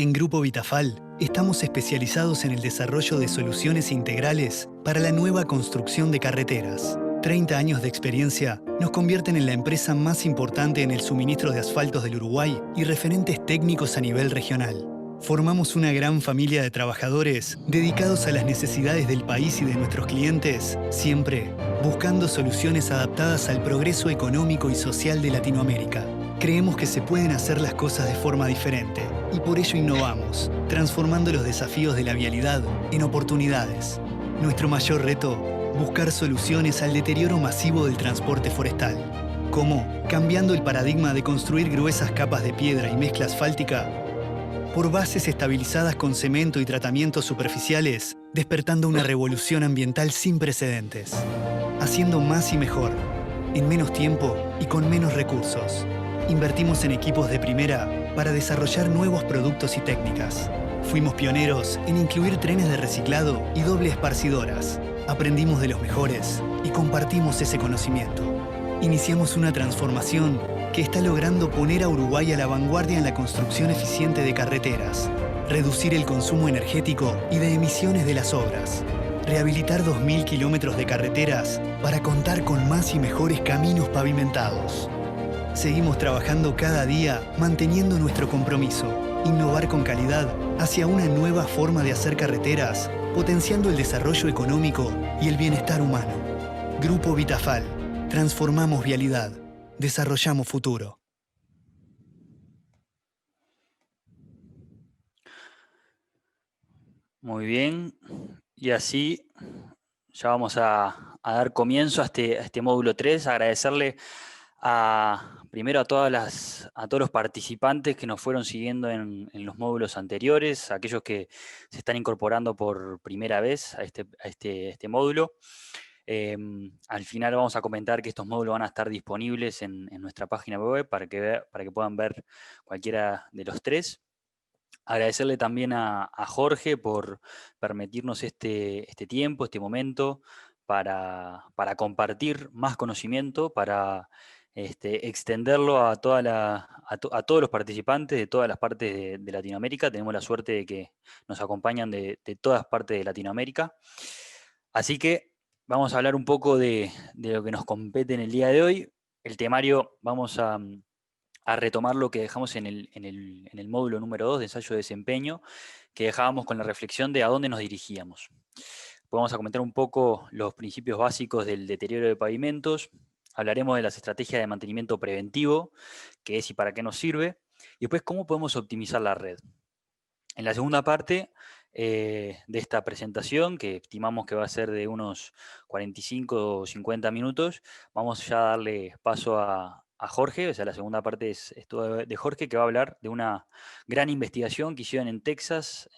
En Grupo Vitafal estamos especializados en el desarrollo de soluciones integrales para la nueva construcción de carreteras. 30 años de experiencia nos convierten en la empresa más importante en el suministro de asfaltos del Uruguay y referentes técnicos a nivel regional. Formamos una gran familia de trabajadores dedicados a las necesidades del país y de nuestros clientes, siempre buscando soluciones adaptadas al progreso económico y social de Latinoamérica. Creemos que se pueden hacer las cosas de forma diferente y por ello innovamos, transformando los desafíos de la vialidad en oportunidades. Nuestro mayor reto, buscar soluciones al deterioro masivo del transporte forestal. ¿Cómo? Cambiando el paradigma de construir gruesas capas de piedra y mezcla asfáltica por bases estabilizadas con cemento y tratamientos superficiales, despertando una revolución ambiental sin precedentes. Haciendo más y mejor, en menos tiempo y con menos recursos. Invertimos en equipos de primera para desarrollar nuevos productos y técnicas. Fuimos pioneros en incluir trenes de reciclado y doble esparcidoras. Aprendimos de los mejores y compartimos ese conocimiento. Iniciamos una transformación que está logrando poner a Uruguay a la vanguardia en la construcción eficiente de carreteras, reducir el consumo energético y de emisiones de las obras, rehabilitar 2.000 kilómetros de carreteras para contar con más y mejores caminos pavimentados. Seguimos trabajando cada día manteniendo nuestro compromiso, innovar con calidad hacia una nueva forma de hacer carreteras, potenciando el desarrollo económico y el bienestar humano. Grupo Vitafal. Transformamos vialidad. Desarrollamos futuro. Muy bien, y así ya vamos a dar comienzo a este módulo 3. Agradecerle primero a a todos los participantes que nos fueron siguiendo en los módulos anteriores, aquellos que se están incorporando por primera vez a este módulo. Al final vamos a comentar que estos módulos van a estar disponibles en nuestra página web para que puedan ver cualquiera de los tres. Agradecerle también a Jorge por permitirnos este tiempo, este momento, para compartir más conocimiento, para extenderlo a todos los participantes de todas las partes de Latinoamérica. Tenemos la suerte de que nos acompañan de todas partes de Latinoamérica. Así que vamos a hablar un poco de lo que nos compete en el día de hoy. El temario vamos a retomar lo que dejamos en el módulo número 2 de ensayo de desempeño, que dejábamos con la reflexión de a dónde nos dirigíamos. Vamos a comentar un poco los principios básicos del deterioro de pavimentos, hablaremos de las estrategias de mantenimiento preventivo, qué es y para qué nos sirve, y después cómo podemos optimizar la red. En la segunda parte de esta presentación, que estimamos que va a ser de unos 45 o 50 minutos, vamos ya a darle paso a Jorge. O sea, la segunda parte es todo de Jorge, que va a hablar de una gran investigación que hicieron en Texas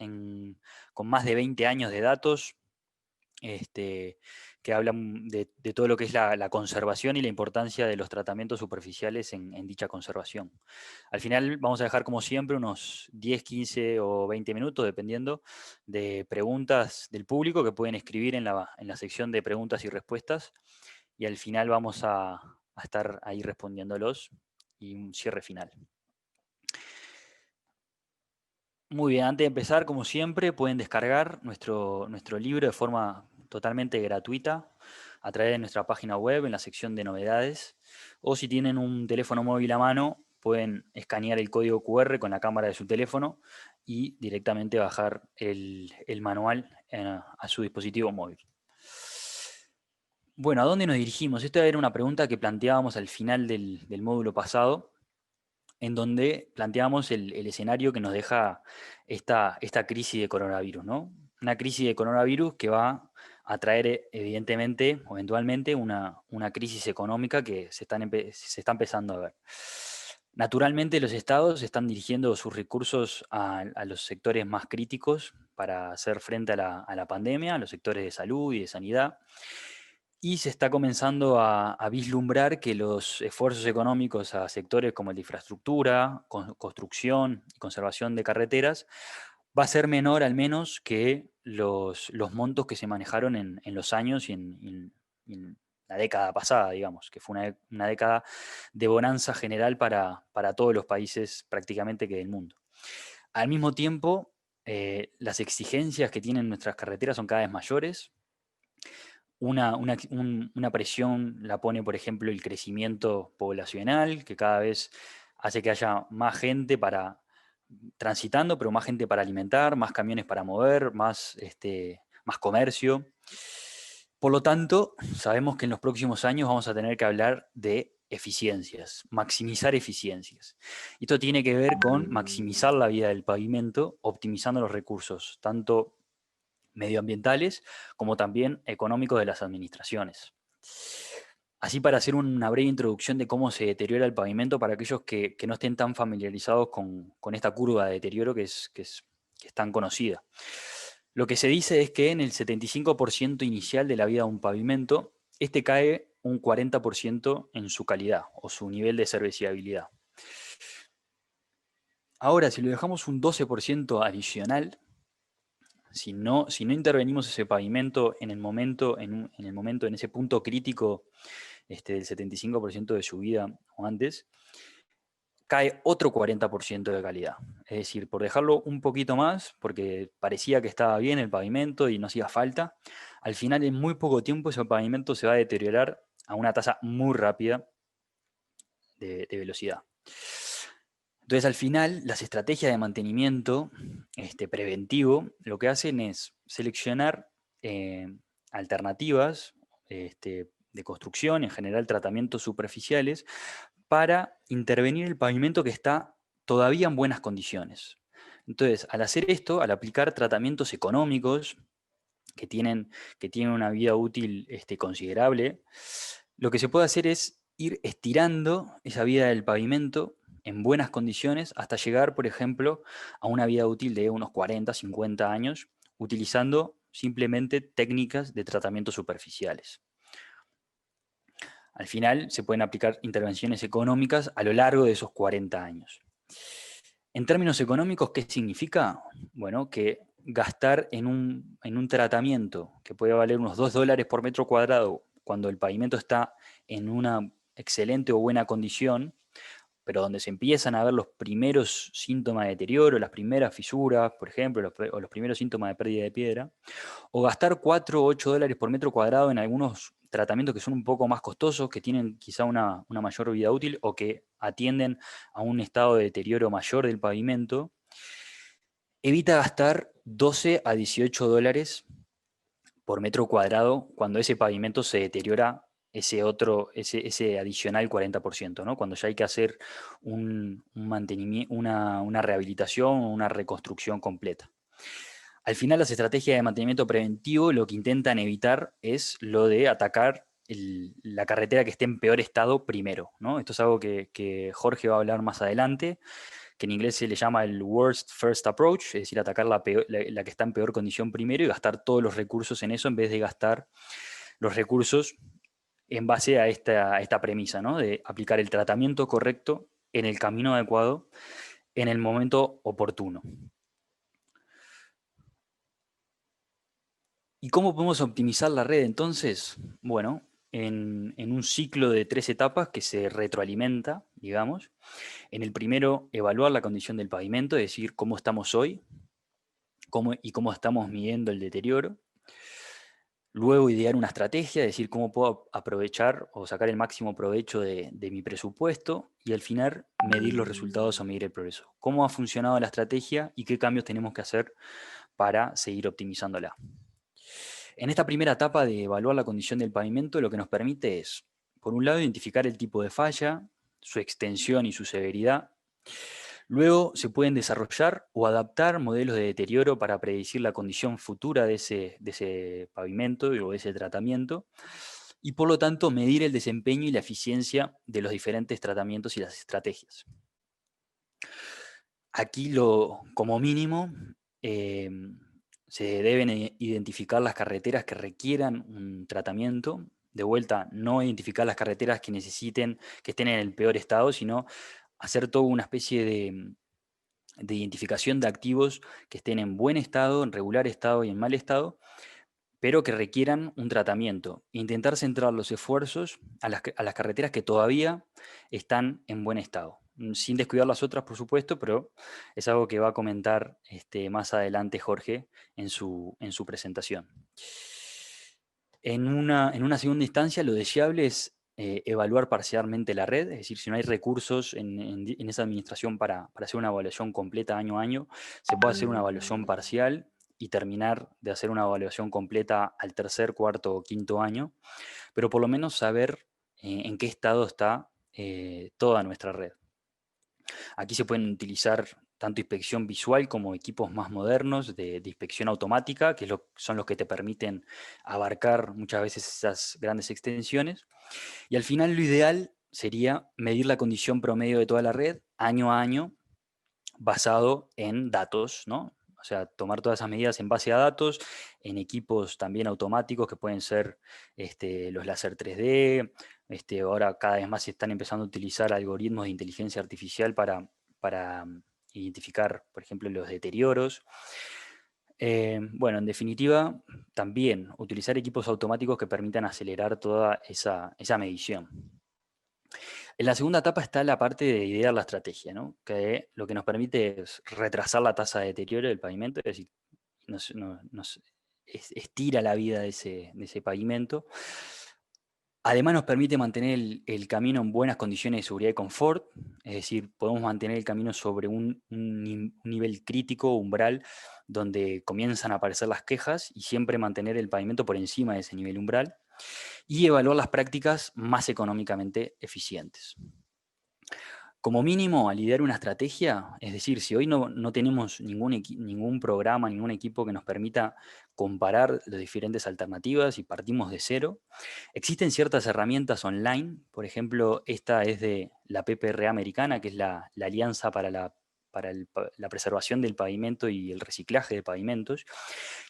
con más de 20 años de datos, este, que hablan de todo lo que es la conservación y la importancia de los tratamientos superficiales en dicha conservación. Al final vamos a dejar, como siempre, unos 10, 15 o 20 minutos, dependiendo, de preguntas del público que pueden escribir en la sección de preguntas y respuestas, y al final vamos a estar ahí respondiéndolos y un cierre final. Muy bien, antes de empezar, como siempre, pueden descargar nuestro libro de forma totalmente gratuita a través de nuestra página web en la sección de novedades, o si tienen un teléfono móvil a mano, pueden escanear el código QR con la cámara de su teléfono y directamente bajar el manual a su dispositivo móvil. Bueno, ¿a dónde nos dirigimos? Esta era una pregunta que planteábamos al final del módulo pasado, en donde planteamos el escenario que nos deja esta crisis de coronavirus, ¿no? Una crisis de coronavirus que va a traer, evidentemente, o eventualmente, una crisis económica que se está empezando a ver. Naturalmente, los estados están dirigiendo sus recursos a los sectores más críticos para hacer frente a la pandemia, a los sectores de salud y de sanidad. Y se está comenzando a vislumbrar que los esfuerzos económicos a sectores como el de infraestructura, construcción y conservación de carreteras va a ser menor al menos que los montos que se manejaron en los años y en la década pasada, digamos, que fue una década de bonanza general para todos los países prácticamente que del mundo. Al mismo tiempo, las exigencias que tienen nuestras carreteras son cada vez mayores. Una presión la pone, por ejemplo, el crecimiento poblacional, que cada vez hace que haya más gente para transitando, pero más gente para alimentar, más camiones para mover, más comercio. Por lo tanto, sabemos que en los próximos años vamos a tener que hablar de eficiencias, maximizar eficiencias. Esto tiene que ver con maximizar la vida del pavimento, optimizando los recursos, tanto medioambientales como también económicos de las administraciones. Así, para hacer una breve introducción de cómo se deteriora el pavimento para aquellos que no estén tan familiarizados con esta curva de deterioro que es tan conocida. Lo que se dice es que en el 75% inicial de la vida de un pavimento, este cae un 40% en su calidad o su nivel de serviciabilidad. Ahora, si lo dejamos un 12% adicional, si no intervenimos ese pavimento en el momento, en ese punto crítico del 75% de su vida o antes, cae otro 40% de calidad. Es decir, por dejarlo un poquito más, porque parecía que estaba bien el pavimento y no hacía falta, al final en muy poco tiempo ese pavimento se va a deteriorar a una tasa muy rápida de velocidad. Entonces, al final, las estrategias de mantenimiento preventivo lo que hacen es seleccionar alternativas de construcción, en general tratamientos superficiales, para intervenir el pavimento que está todavía en buenas condiciones. Entonces, al hacer esto, al aplicar tratamientos económicos que tienen una vida útil considerable, lo que se puede hacer es ir estirando esa vida del pavimento en buenas condiciones hasta llegar, por ejemplo, a una vida útil de unos 40, 50 años, utilizando simplemente técnicas de tratamiento superficiales. Al final se pueden aplicar intervenciones económicas a lo largo de esos 40 años. En términos económicos, ¿qué significa? Bueno, que gastar en un tratamiento que puede valer unos $2 por metro cuadrado cuando el pavimento está en una excelente o buena condición, pero donde se empiezan a ver los primeros síntomas de deterioro, las primeras fisuras, por ejemplo, o los primeros síntomas de pérdida de piedra, o gastar 4 o 8 dólares por metro cuadrado en algunos tratamientos que son un poco más costosos, que tienen quizá una mayor vida útil o que atienden a un estado de deterioro mayor del pavimento, evita gastar 12 a 18 dólares por metro cuadrado cuando ese pavimento se deteriora ese adicional 40%, ¿no? Cuando ya hay que hacer un mantenimiento, una rehabilitación o una reconstrucción completa. Al final, las estrategias de mantenimiento preventivo lo que intentan evitar es lo de atacar la carretera que esté en peor estado primero, ¿no? Esto es algo que Jorge va a hablar más adelante, que en inglés se le llama el worst first approach, es decir, atacar la que está en peor condición primero y gastar todos los recursos en eso en vez de gastar los recursos en base a esta premisa, ¿no? De aplicar el tratamiento correcto en el camino adecuado en el momento oportuno. ¿Y cómo podemos optimizar la red entonces? Bueno, en un ciclo de 3 etapas que se retroalimenta, digamos. En el primero, evaluar la condición del pavimento, es decir, cómo estamos hoy y cómo estamos midiendo el deterioro. Luego, idear una estrategia, es decir, cómo puedo aprovechar o sacar el máximo provecho de mi presupuesto. Y al final, medir los resultados o medir el progreso. ¿Cómo ha funcionado la estrategia y qué cambios tenemos que hacer para seguir optimizándola? En esta primera etapa de evaluar la condición del pavimento, lo que nos permite es, por un lado, identificar el tipo de falla, su extensión y su severidad. Luego se pueden desarrollar o adaptar modelos de deterioro para predecir la condición futura de ese pavimento o de ese tratamiento, y por lo tanto medir el desempeño y la eficiencia de los diferentes tratamientos y las estrategias. Aquí, como mínimo, se deben identificar las carreteras que requieran un tratamiento. De vuelta, no identificar las carreteras que necesiten, que estén en el peor estado, sino hacer toda una especie de identificación de activos que estén en buen estado, en regular estado y en mal estado, pero que requieran un tratamiento. Intentar centrar los esfuerzos a las carreteras que todavía están en buen estado. sin descuidar las otras, por supuesto, pero es algo que va a comentar más adelante Jorge en su presentación. En una segunda instancia, lo deseable es evaluar parcialmente la red, es decir, si no hay recursos en esa administración para hacer una evaluación completa año a año, se puede hacer una evaluación parcial y terminar de hacer una evaluación completa al tercer, cuarto o quinto año, pero por lo menos saber en qué estado está toda nuestra red. Aquí se pueden utilizar tanto inspección visual como equipos más modernos de inspección automática, que son los que te permiten abarcar muchas veces esas grandes extensiones. Y al final lo ideal sería medir la condición promedio de toda la red año a año basado en datos, ¿no? O sea, tomar todas esas medidas en base a datos, en equipos también automáticos que pueden ser los láser 3D. Ahora cada vez más se están empezando a utilizar algoritmos de inteligencia artificial para identificar, por ejemplo, los deterioros. Bueno, en definitiva, también utilizar equipos automáticos que permitan acelerar toda esa medición. En la segunda etapa está la parte de idear la estrategia, ¿no? Que lo que nos permite es retrasar la tasa de deterioro del pavimento, es decir, nos estira la vida de ese pavimento. Además nos permite mantener el camino en buenas condiciones de seguridad y confort, es decir, podemos mantener el camino sobre un nivel crítico, umbral, donde comienzan a aparecer las quejas y siempre mantener el pavimento por encima de ese nivel umbral y evaluar las prácticas más económicamente eficientes. Como mínimo, al idear una estrategia, es decir, si hoy no tenemos ningún programa, ningún equipo que nos permita comparar las diferentes alternativas y partimos de cero, existen ciertas herramientas online, por ejemplo, esta es de la PPRA americana, que es la Alianza para la preservación del pavimento y el reciclaje de pavimentos,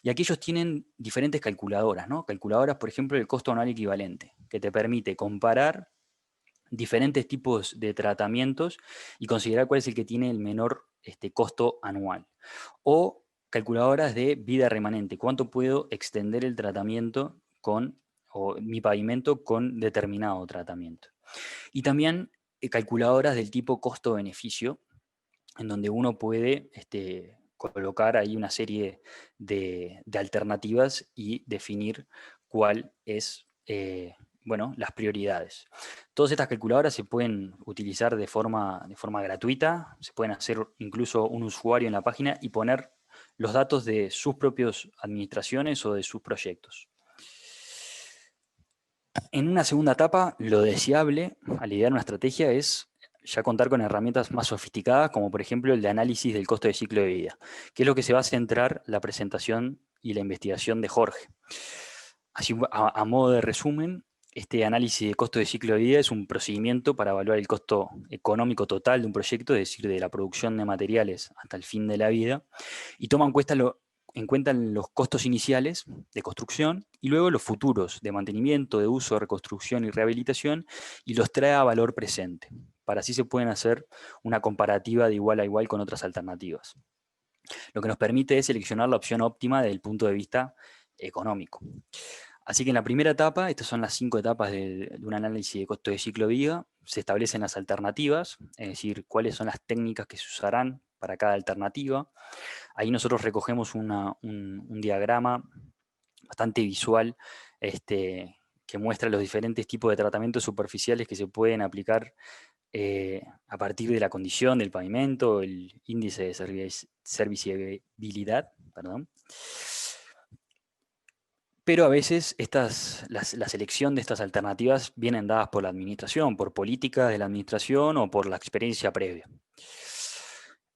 y aquí ellos tienen diferentes calculadoras, ¿no? Calculadoras, por ejemplo, del costo anual equivalente, que te permite comparar diferentes tipos de tratamientos y considerar cuál es el que tiene el menor costo anual. O calculadoras de vida remanente, cuánto puedo extender el tratamiento o mi pavimento con determinado tratamiento. Y también calculadoras del tipo costo-beneficio, en donde uno puede colocar ahí una serie de alternativas y definir cuál es las prioridades. Todas estas calculadoras se pueden utilizar de forma gratuita, se pueden hacer incluso un usuario en la página y poner los datos de sus propias administraciones o de sus proyectos. En una segunda etapa, lo deseable al idear una estrategia es ya contar con herramientas más sofisticadas, como por ejemplo el de análisis del costo de ciclo de vida, que es lo que se va a centrar la presentación y la investigación de Jorge. Así, a modo de resumen, este análisis de costo de ciclo de vida es un procedimiento para evaluar el costo económico total de un proyecto, es decir, de la producción de materiales hasta el fin de la vida, y toma en cuenta los costos iniciales de construcción y luego los futuros de mantenimiento, de uso, reconstrucción y rehabilitación, y los trae a valor presente. Para así se pueden hacer una comparativa de igual a igual con otras alternativas. Lo que nos permite es seleccionar la opción óptima desde el punto de vista económico. Así que en la primera etapa, estas son las 5 etapas de un análisis de costo de ciclo de vida, se establecen las alternativas, es decir, cuáles son las técnicas que se usarán para cada alternativa. Ahí nosotros recogemos un diagrama bastante visual que muestra los diferentes tipos de tratamientos superficiales que se pueden aplicar a partir de la condición del pavimento, el índice de serviciabilidad, perdón. Pero a veces la selección de estas alternativas vienen dadas por la administración, por políticas de la administración o por la experiencia previa.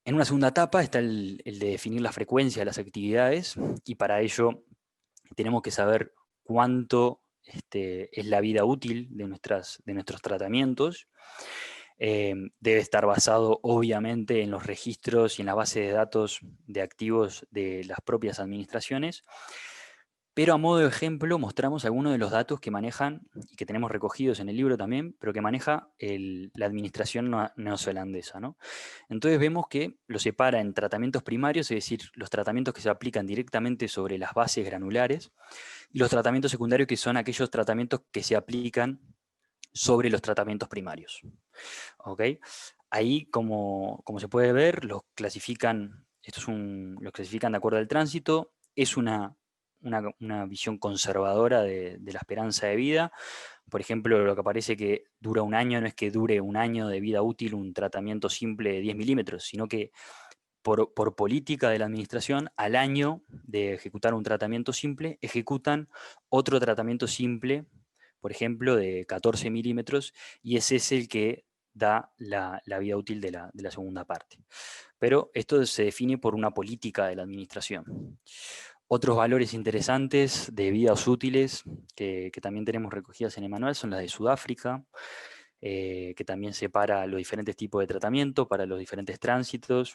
En una segunda etapa está el de definir la frecuencia de las actividades, y para ello tenemos que saber cuánto es la vida útil de nuestros tratamientos. Debe estar basado obviamente en los registros y en la base de datos de activos de las propias administraciones. Pero a modo de ejemplo mostramos algunos de los datos que manejan y que tenemos recogidos en el libro también, pero que maneja la administración neozelandesa, ¿no? Entonces vemos que lo separa en tratamientos primarios, es decir, los tratamientos que se aplican directamente sobre las bases granulares, y los tratamientos secundarios, que son aquellos tratamientos que se aplican sobre los tratamientos primarios. ¿Okay? Ahí, como se puede ver, los clasifican de acuerdo al tránsito. Es una visión conservadora de la esperanza de vida. Por ejemplo, lo que aparece que dura un año no es que dure un año de vida útil un tratamiento simple de 10 milímetros, sino que por política de la administración, al año de ejecutar un tratamiento simple, ejecutan otro tratamiento simple, por ejemplo, de 14 milímetros, y ese es el que da la vida útil de la segunda parte. Pero esto se define por una política de la administración. Otros valores interesantes de vidas útiles que también tenemos recogidas en el manual son las de Sudáfrica, que también separa los diferentes tipos de tratamiento para los diferentes tránsitos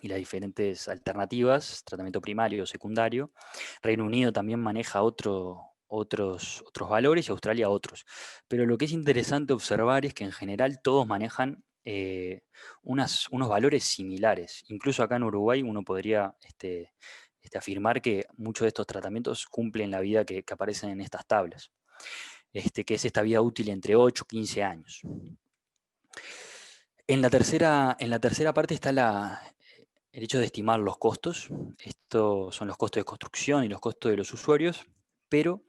y las diferentes alternativas, tratamiento primario o secundario. Reino Unido también maneja otros valores y Australia otros. Pero lo que es interesante observar es que en general todos manejan unos valores similares. Incluso acá en Uruguay uno podría afirmar que muchos de estos tratamientos cumplen la vida que aparecen en estas tablas, que es esta vida útil entre 8 y 15 años. En la tercera parte está el hecho de estimar los costos. Estos son los costos de construcción y los costos de los usuarios, pero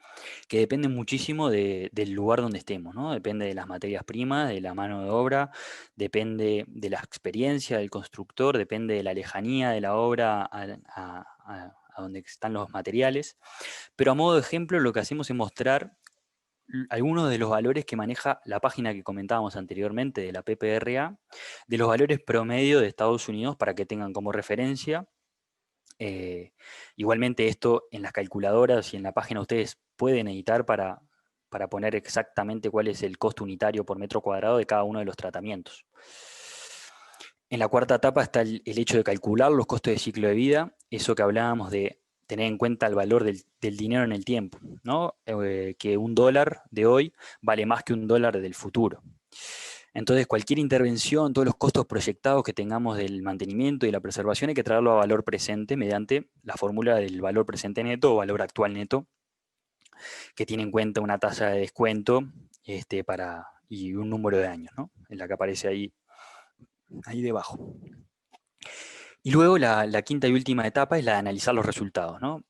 que dependen muchísimo del lugar donde estemos, ¿no? Depende de las materias primas, de la mano de obra, depende de la experiencia del constructor, depende de la lejanía de la obra a donde están los materiales. Pero a modo de ejemplo, lo que hacemos es mostrar algunos de los valores que maneja la página que comentábamos anteriormente de la PPRA, de los valores promedio de Estados Unidos para que tengan como referencia. Igualmente esto en las calculadoras y en la página ustedes pueden editar para poner exactamente cuál es el costo unitario por metro cuadrado de cada uno de los tratamientos. En la cuarta etapa está el hecho de calcular los costos de ciclo de vida, eso que hablábamos de tener en cuenta el valor del dinero en el tiempo, ¿no? Que un dólar de hoy vale más que un dólar del futuro. Entonces, cualquier intervención, todos los costos proyectados que tengamos del mantenimiento y la preservación hay que traerlo a valor presente mediante la fórmula del valor presente neto o valor actual neto, que tiene en cuenta una tasa de descuento y un número de años, ¿no? En la que aparece ahí debajo. Y luego la quinta y última etapa es la de analizar los resultados, ¿no?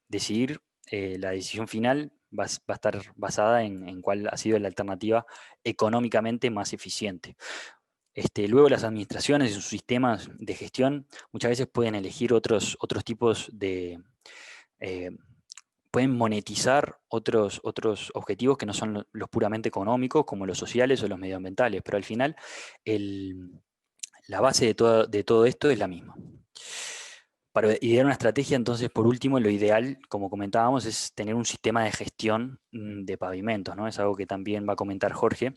Decidir, la decisión final va a estar basada en cuál ha sido la alternativa económicamente más eficiente. Luego las administraciones y sus sistemas de gestión muchas veces pueden elegir otros tipos pueden monetizar otros objetivos que no son los puramente económicos, como los sociales o los medioambientales, pero al final la base de todo esto es la misma. Para idear una estrategia, entonces, por último, lo ideal, como comentábamos, es tener un sistema de gestión de pavimentos, ¿no? Es algo que también va a comentar Jorge,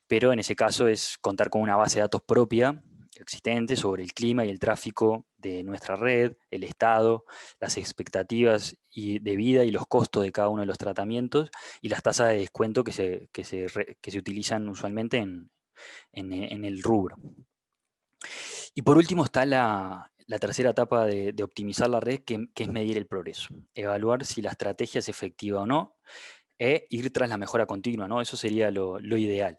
pero en ese caso es contar con una base de datos propia existente sobre el clima y el tráfico de nuestra red, el estado, las expectativas de vida y los costos de cada uno de los tratamientos y las tasas de descuento que se utilizan usualmente en el rubro. Y por último está la tercera etapa de optimizar la red, que es medir el progreso, evaluar si la estrategia es efectiva o no, e ir tras la mejora continua, ¿no? Eso sería lo ideal.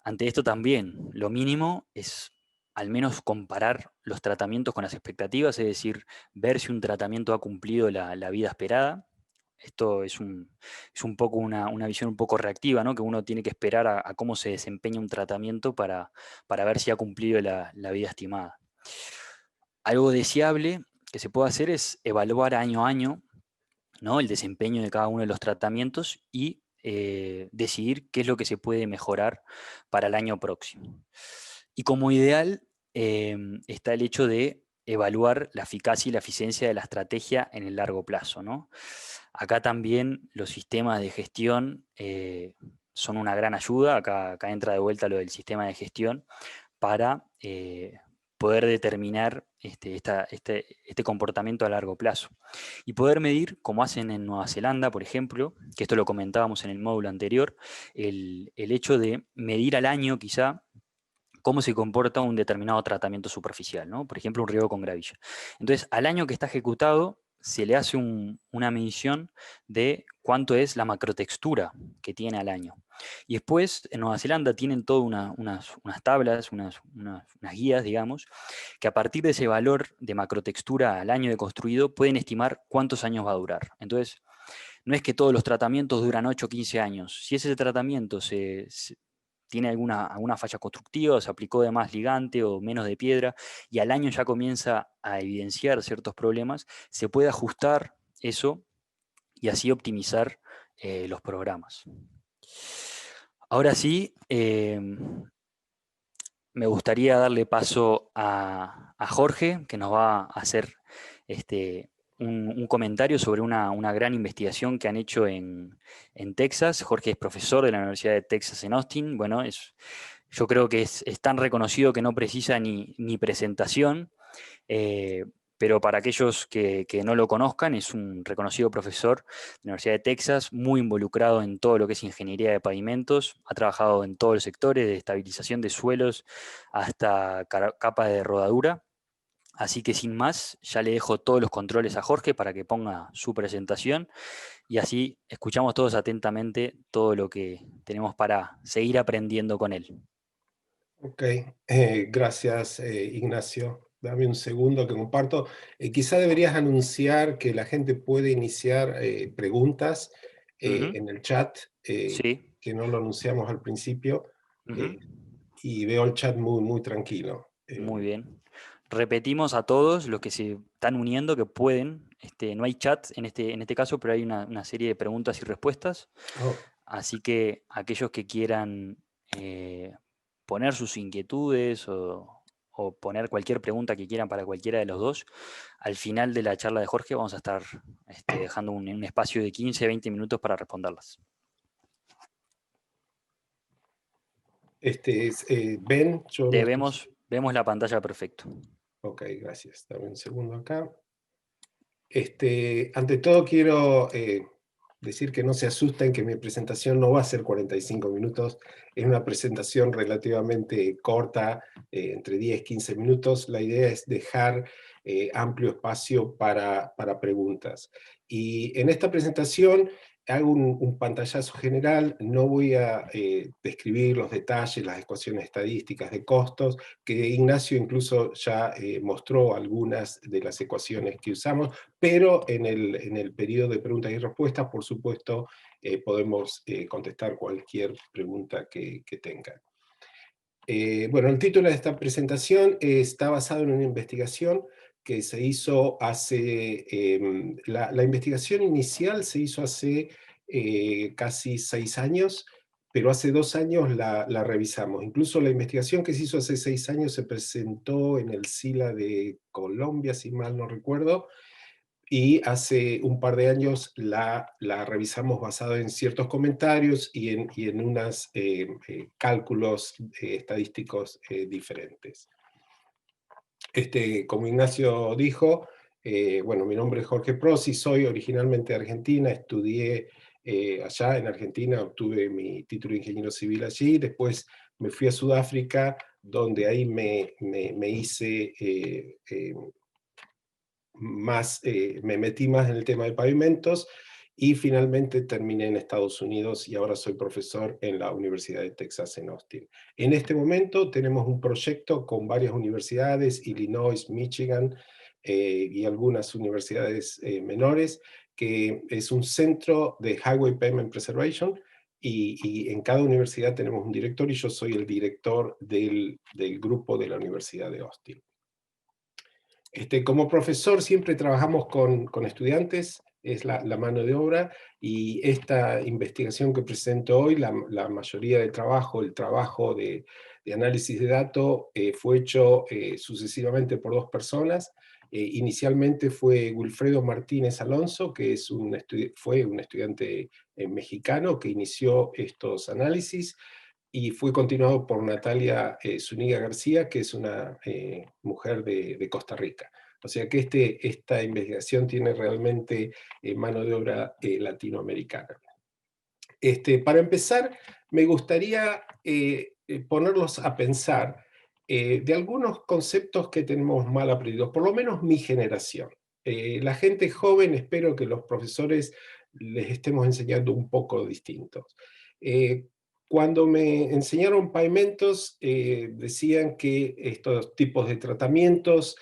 Ante esto también, lo mínimo es al menos comparar los tratamientos con las expectativas, es decir, ver si un tratamiento ha cumplido la vida esperada. Esto es un poco una visión un poco reactiva, ¿no? Que uno tiene que esperar a cómo se desempeña un tratamiento para ver si ha cumplido la vida estimada. Algo deseable que se puede hacer es evaluar año a año, ¿no? El desempeño de cada uno de los tratamientos y decidir qué es lo que se puede mejorar para el año próximo. Y como ideal está el hecho de evaluar la eficacia y la eficiencia de la estrategia en el largo plazo, ¿no? Acá también los sistemas de gestión son una gran ayuda. Acá entra de vuelta lo del sistema de gestión para poder determinar este comportamiento a largo plazo. Y poder medir, como hacen en Nueva Zelanda, por ejemplo, que esto lo comentábamos en el módulo anterior, el hecho de medir al año quizá cómo se comporta un determinado tratamiento superficial, ¿no? Por ejemplo, un riego con gravilla. Entonces, al año que está ejecutado, se le hace una medición de cuánto es la macrotextura que tiene al año. Y después en Nueva Zelanda tienen todas unas tablas, unas guías, digamos, que a partir de ese valor de macrotextura al año de construido pueden estimar cuántos años va a durar. Entonces, no es que todos los tratamientos duran 8 o 15 años. Si ese tratamiento tiene alguna falla constructiva, se aplicó de más ligante o menos de piedra, y al año ya comienza a evidenciar ciertos problemas, se puede ajustar eso y así optimizar los programas. Ahora sí, me gustaría darle paso a Jorge, que nos va a hacer un comentario sobre una gran investigación que han hecho en Texas. Jorge es profesor de la Universidad de Texas en Austin. Bueno, yo creo que es tan reconocido que no precisa ni presentación. eh, pero para aquellos que no lo conozcan, es un reconocido profesor de la Universidad de Texas, muy involucrado en todo lo que es ingeniería de pavimentos, ha trabajado en todos los sectores, de estabilización de suelos hasta capa de rodadura. Así que sin más, ya le dejo todos los controles a Jorge para que ponga su presentación y así escuchamos todos atentamente todo lo que tenemos para seguir aprendiendo con él. Ok, gracias Ignacio. Dame un segundo que comparto. Quizá deberías anunciar que la gente puede iniciar preguntas Ujú. en el chat, Sí. que no lo anunciamos al principio, Ujú. eh, y veo el chat muy, muy tranquilo. Muy bien. Repetimos a todos los que se están uniendo que pueden. No hay chat en este caso, pero hay una serie de preguntas y respuestas. Oh, Así que aquellos que quieran eh, poner sus inquietudes o poner cualquier pregunta que quieran para cualquiera de los dos, al final de la charla de Jorge vamos a estar dejando un espacio de 15-20 minutos para responderlas. ¿Ven? Yo no estoy... Vemos la pantalla perfecto. Ok, gracias. Dame un segundo acá. Ante todo quiero decir que no se asusten, que mi presentación no va a ser 45 minutos, es una presentación relativamente corta, entre 10 y 15 minutos. La idea es dejar amplio espacio para preguntas. Y en esta presentación hago un pantallazo general, no voy a describir los detalles, las ecuaciones estadísticas de costos, que Ignacio incluso ya mostró algunas de las ecuaciones que usamos, pero en el periodo de preguntas y respuestas, por supuesto, podemos contestar cualquier pregunta que tengan. Bueno, el título de esta presentación está basado en una investigación que se hizo hace, la investigación inicial se hizo hace casi 6 años, pero hace 2 años la revisamos. Incluso la investigación que se hizo hace 6 años se presentó en el SILA de Colombia, si mal no recuerdo, y hace un par de años la revisamos basado en ciertos comentarios y en unos cálculos estadísticos diferentes. Como Ignacio dijo, bueno, mi nombre es Jorge Prosi, soy originalmente de Argentina, estudié allá en Argentina, obtuve mi título de ingeniero civil allí, después me fui a Sudáfrica, donde ahí me hice me metí más en el tema de pavimentos y finalmente terminé en Estados Unidos y ahora soy profesor en la Universidad de Texas en Austin. En este momento tenemos un proyecto con varias universidades, Illinois, Michigan y algunas universidades menores, que es un centro de Highway Pavement Preservation, y en cada universidad tenemos un director y yo soy el director del grupo de la Universidad de Austin. Como profesor siempre trabajamos con estudiantes, es la mano de obra, y esta investigación que presento hoy, la mayoría del trabajo, el trabajo de análisis de datos, fue hecho sucesivamente por 2 personas. Inicialmente fue Wilfredo Martínez Alonso, que fue un estudiante mexicano que inició estos análisis, y fue continuado por Natalia Zúñiga García, que es una mujer de Costa Rica. O sea que esta investigación tiene realmente mano de obra latinoamericana. Para empezar, me gustaría ponerlos a pensar de algunos conceptos que tenemos mal aprendidos, por lo menos mi generación. La gente joven, espero que los profesores les estemos enseñando un poco distintos. Cuando me enseñaron pavimentos, decían que estos tipos de tratamientos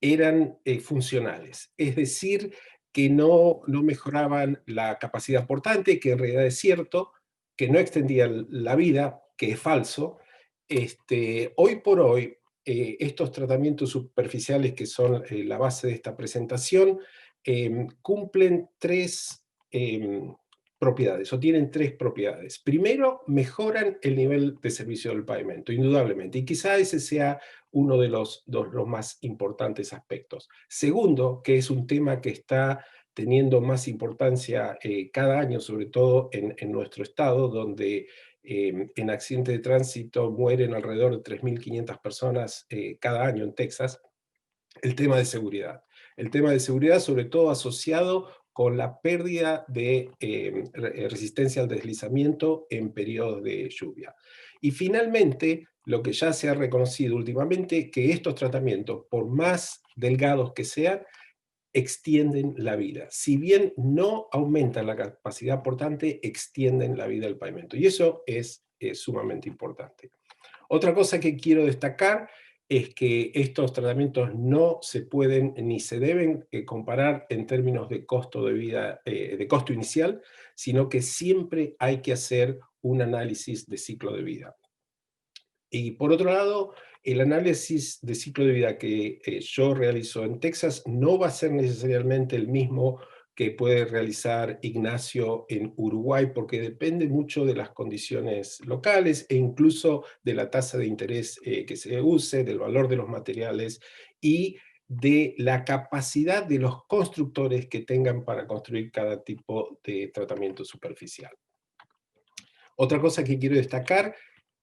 eran funcionales, es decir, que no mejoraban la capacidad portante, que en realidad es cierto, que no extendían la vida, que es falso. Hoy por hoy, estos tratamientos superficiales que son la base de esta presentación, cumplen tres propiedades, o tienen tres propiedades. Primero, mejoran el nivel de servicio del pavimento, indudablemente, y quizá ese sea uno de los más importantes aspectos. Segundo, que es un tema que está teniendo más importancia cada año, sobre todo en nuestro estado, donde en accidentes de tránsito mueren alrededor de 3.500 personas cada año en Texas, el tema de seguridad. El tema de seguridad sobre todo asociado con la pérdida de resistencia al deslizamiento en periodos de lluvia. Y finalmente, lo que ya se ha reconocido últimamente, que estos tratamientos, por más delgados que sean, extienden la vida. Si bien no aumentan la capacidad portante, extienden la vida del pavimento. Y eso es sumamente importante. Otra cosa que quiero destacar es que estos tratamientos no se pueden ni se deben comparar en términos de costo de vida, de costo inicial, sino que siempre hay que hacer un análisis de ciclo de vida. Y por otro lado, el análisis de ciclo de vida que yo realizo en Texas no va a ser necesariamente el mismo que puede realizar Ignacio en Uruguay, porque depende mucho de las condiciones locales e incluso de la tasa de interés que se use, del valor de los materiales y de la capacidad de los constructores que tengan para construir cada tipo de tratamiento superficial. Otra cosa que quiero destacar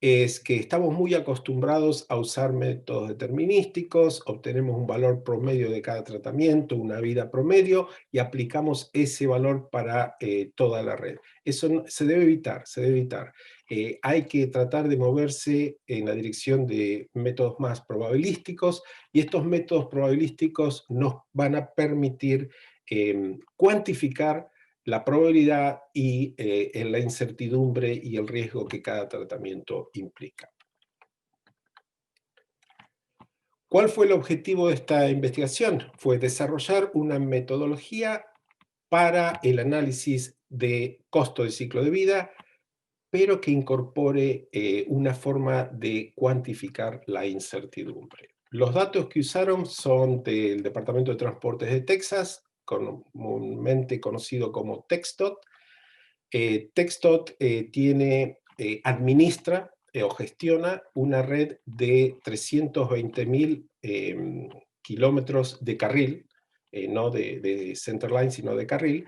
es que estamos muy acostumbrados a usar métodos determinísticos, obtenemos un valor promedio de cada tratamiento, una vida promedio, y aplicamos ese valor para toda la red. Eso se debe evitar, se debe evitar. Hay que tratar de moverse en la dirección de métodos más probabilísticos, y estos métodos probabilísticos nos van a permitir cuantificar la probabilidad y en la incertidumbre y el riesgo que cada tratamiento implica. ¿Cuál fue el objetivo de esta investigación? Fue desarrollar una metodología para el análisis de costo de ciclo de vida, pero que incorpore una forma de cuantificar la incertidumbre. Los datos que usaron son del Departamento de Transportes de Texas, comúnmente conocido como TxDOT. TxDOT administra o gestiona una red de 320.000 kilómetros de carril, no de centerline, sino de carril,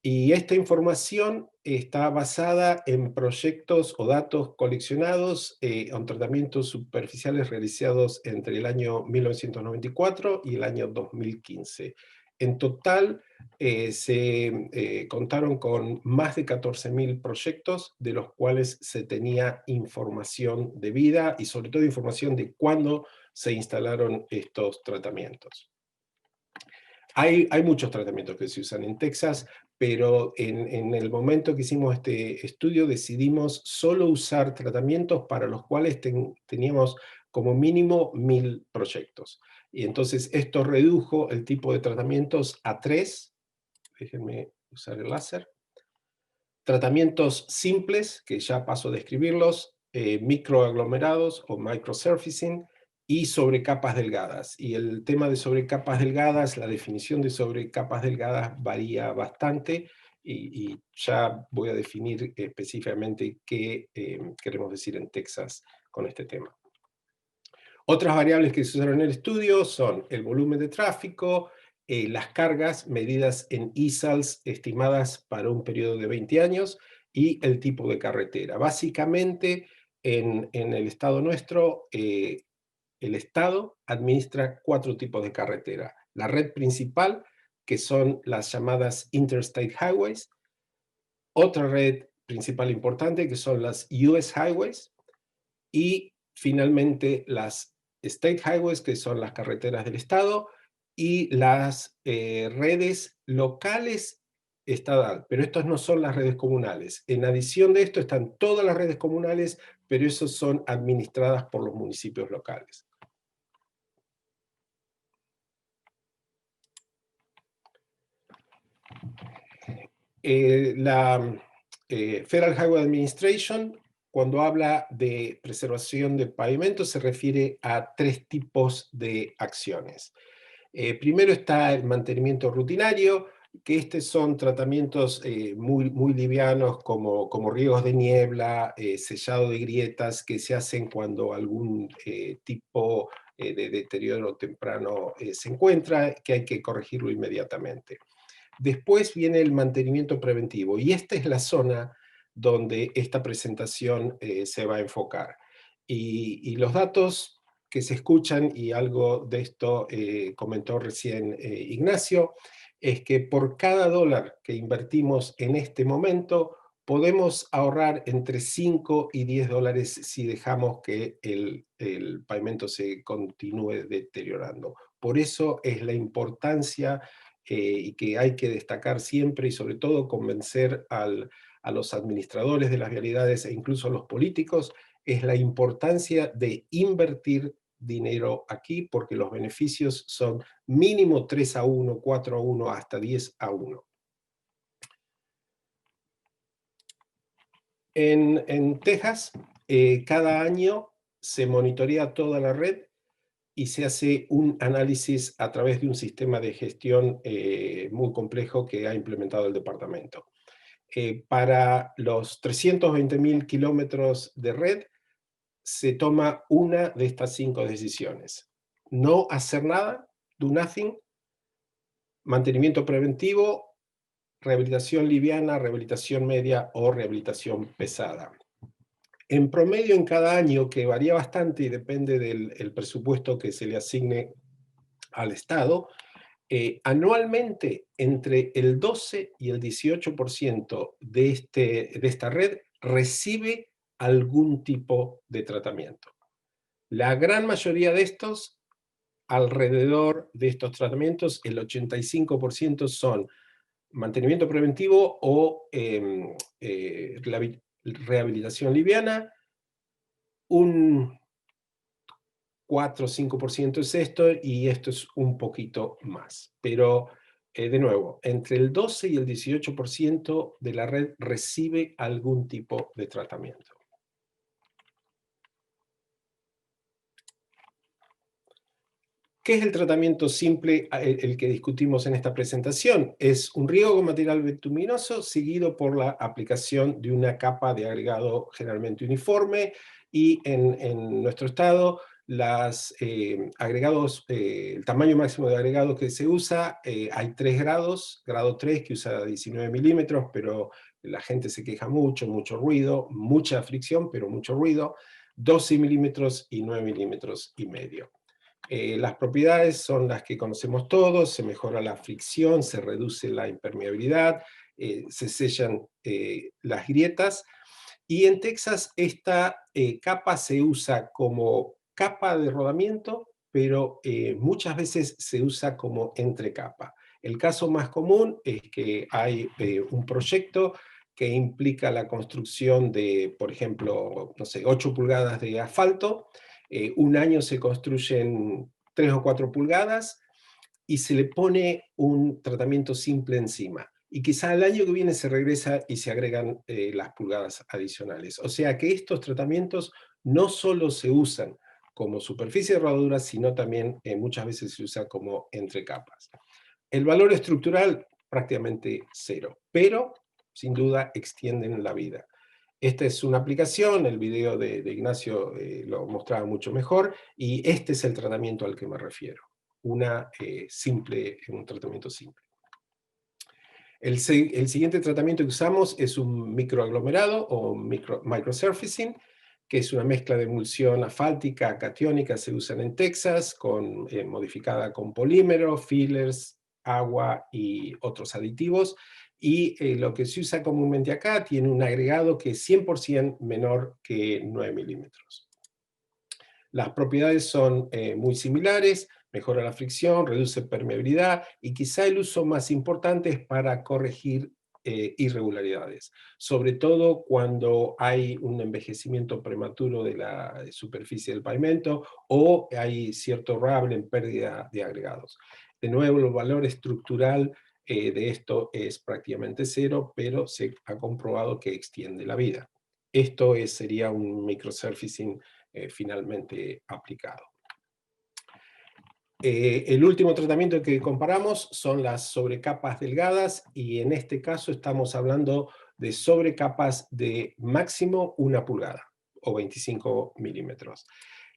y esta información está basada en proyectos o datos coleccionados en tratamientos superficiales realizados entre el año 1994 y el año 2015. En total se contaron con más de 14.000 proyectos, de los cuales se tenía información de vida y sobre todo información de cuándo se instalaron estos tratamientos. Hay muchos tratamientos que se usan en Texas, pero en el momento que hicimos este estudio decidimos solo usar tratamientos para los cuales teníamos como mínimo 1.000 proyectos. Y entonces esto redujo el tipo de tratamientos a 3, déjenme usar el láser. Tratamientos simples, que ya paso a describirlos, microaglomerados o microsurfacing, y sobrecapas delgadas. Y el tema de sobrecapas delgadas, la definición de sobrecapas delgadas varía bastante, y ya voy a definir específicamente qué queremos decir en Texas con este tema. Otras variables que se usaron en el estudio son el volumen de tráfico, las cargas medidas en ISALs estimadas para un periodo de 20 años y el tipo de carretera. Básicamente, en el estado nuestro, el Estado administra 4 tipos de carretera. La red principal, que son las llamadas Interstate Highways. Otra red principal importante, que son las US Highways. Y finalmente las State Highways, que son las carreteras del Estado. y las redes locales estatal, pero estas no son las redes comunales. En adición de esto están todas las redes comunales, pero esas son administradas por los municipios locales. La Federal Highway Administration, cuando habla de preservación de pavimentos, se refiere a 3 tipos de acciones. Primero está el mantenimiento rutinario, que son tratamientos muy livianos como riegos de niebla, sellado de grietas, que se hacen cuando algún tipo de deterioro temprano se encuentra, que hay que corregirlo inmediatamente. Después viene el mantenimiento preventivo, y esta es la zona donde esta presentación se va a enfocar. Y los datos que se escuchan, y algo de esto comentó recién Ignacio, es que por cada dólar que invertimos en este momento, podemos ahorrar entre 5 y 10 dólares si dejamos que el pavimento se continúe deteriorando. Por eso es la importancia y que hay que destacar siempre, y sobre todo convencer a los administradores de las vialidades e incluso a los políticos, es la importancia de invertir dinero aquí, porque los beneficios son mínimo 3-1, 4-1, hasta 10-1. En Texas, cada año se monitorea toda la red y se hace un análisis a través de un sistema de gestión muy complejo que ha implementado el departamento. Para los 320.000 kilómetros de red, se toma una de estas 5 decisiones. No hacer nada, do nothing, mantenimiento preventivo, rehabilitación liviana, rehabilitación media o rehabilitación pesada. En promedio, en cada año, que varía bastante y depende del presupuesto que se le asigne al Estado, anualmente entre el 12 y el 18% de esta red recibe algún tipo de tratamiento. La gran mayoría de estos, alrededor de estos tratamientos, el 85% son mantenimiento preventivo o rehabilitación liviana. Un 4 o 5% es esto, y esto es un poquito más. Pero, de nuevo, entre el 12 y el 18% de la red recibe algún tipo de tratamiento. ¿Qué es el tratamiento simple, el que discutimos en esta presentación? Es un riego con material bituminoso seguido por la aplicación de una capa de agregado generalmente uniforme, y en nuestro estado el tamaño máximo de agregado que se usa, hay 3 grados, grado 3 que usa 19 milímetros, pero la gente se queja mucho ruido, mucha fricción, pero mucho ruido, 12 milímetros y 9 milímetros y medio. Las propiedades son las que conocemos todos: se mejora la fricción, se reduce la impermeabilidad, se sellan las grietas, y en Texas esta capa se usa como capa de rodamiento, pero muchas veces se usa como entrecapa. El caso más común es que hay un proyecto que implica la construcción de, por ejemplo, no sé, 8 pulgadas de asfalto. Un año se construyen 3 o 4 pulgadas y se le pone un tratamiento simple encima. Y quizá el año que viene se regresa y se agregan las pulgadas adicionales. O sea que estos tratamientos no solo se usan como superficie de rodadura, sino también muchas veces se usa como entrecapas. El valor estructural prácticamente 0, pero sin duda extienden la vida. Esta es una aplicación, el video de Ignacio lo mostraba mucho mejor, y este es el tratamiento al que me refiero, un tratamiento simple. El siguiente tratamiento que usamos es un microaglomerado o microsurfacing, que es una mezcla de emulsión asfáltica, catiónica, se usan en Texas, modificada con polímero, fillers, agua y otros aditivos. Y lo que se usa comúnmente acá tiene un agregado que es 100% menor que 9 milímetros. Las propiedades son muy similares: Mejora la fricción, reduce permeabilidad y quizá el uso más importante es para corregir irregularidades, sobre todo cuando hay un envejecimiento prematuro de la superficie del pavimento o hay cierto rable en pérdida de agregados. De nuevo, el valor estructural de esto es prácticamente cero, pero se ha comprobado que extiende la vida. Esto sería un microsurfacing finalmente aplicado. El último tratamiento que comparamos son las sobrecapas delgadas, y en este caso estamos hablando de sobrecapas de máximo 1 pulgada o 25 milímetros.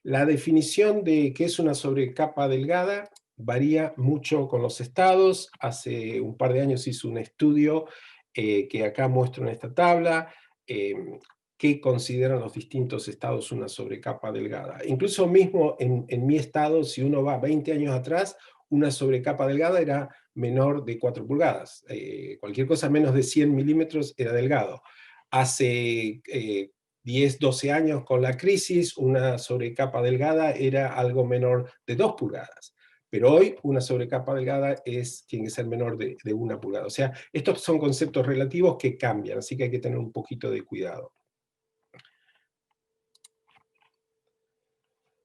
La definición de qué es una sobrecapa delgada varía mucho con los estados. Hace un par de años hice un estudio que acá muestro en esta tabla, qué consideran los distintos estados una sobrecapa delgada. Incluso mismo en mi estado, si uno va 20 años atrás, una sobrecapa delgada era menor de 4 pulgadas. Cualquier cosa menos de 100 milímetros era delgado. Hace 10, 12 años con la crisis, una sobrecapa delgada era algo menor de 2 pulgadas. Pero hoy una sobrecapa delgada tiene que ser menor de 1 pulgada. O sea, estos son conceptos relativos que cambian, así que hay que tener un poquito de cuidado.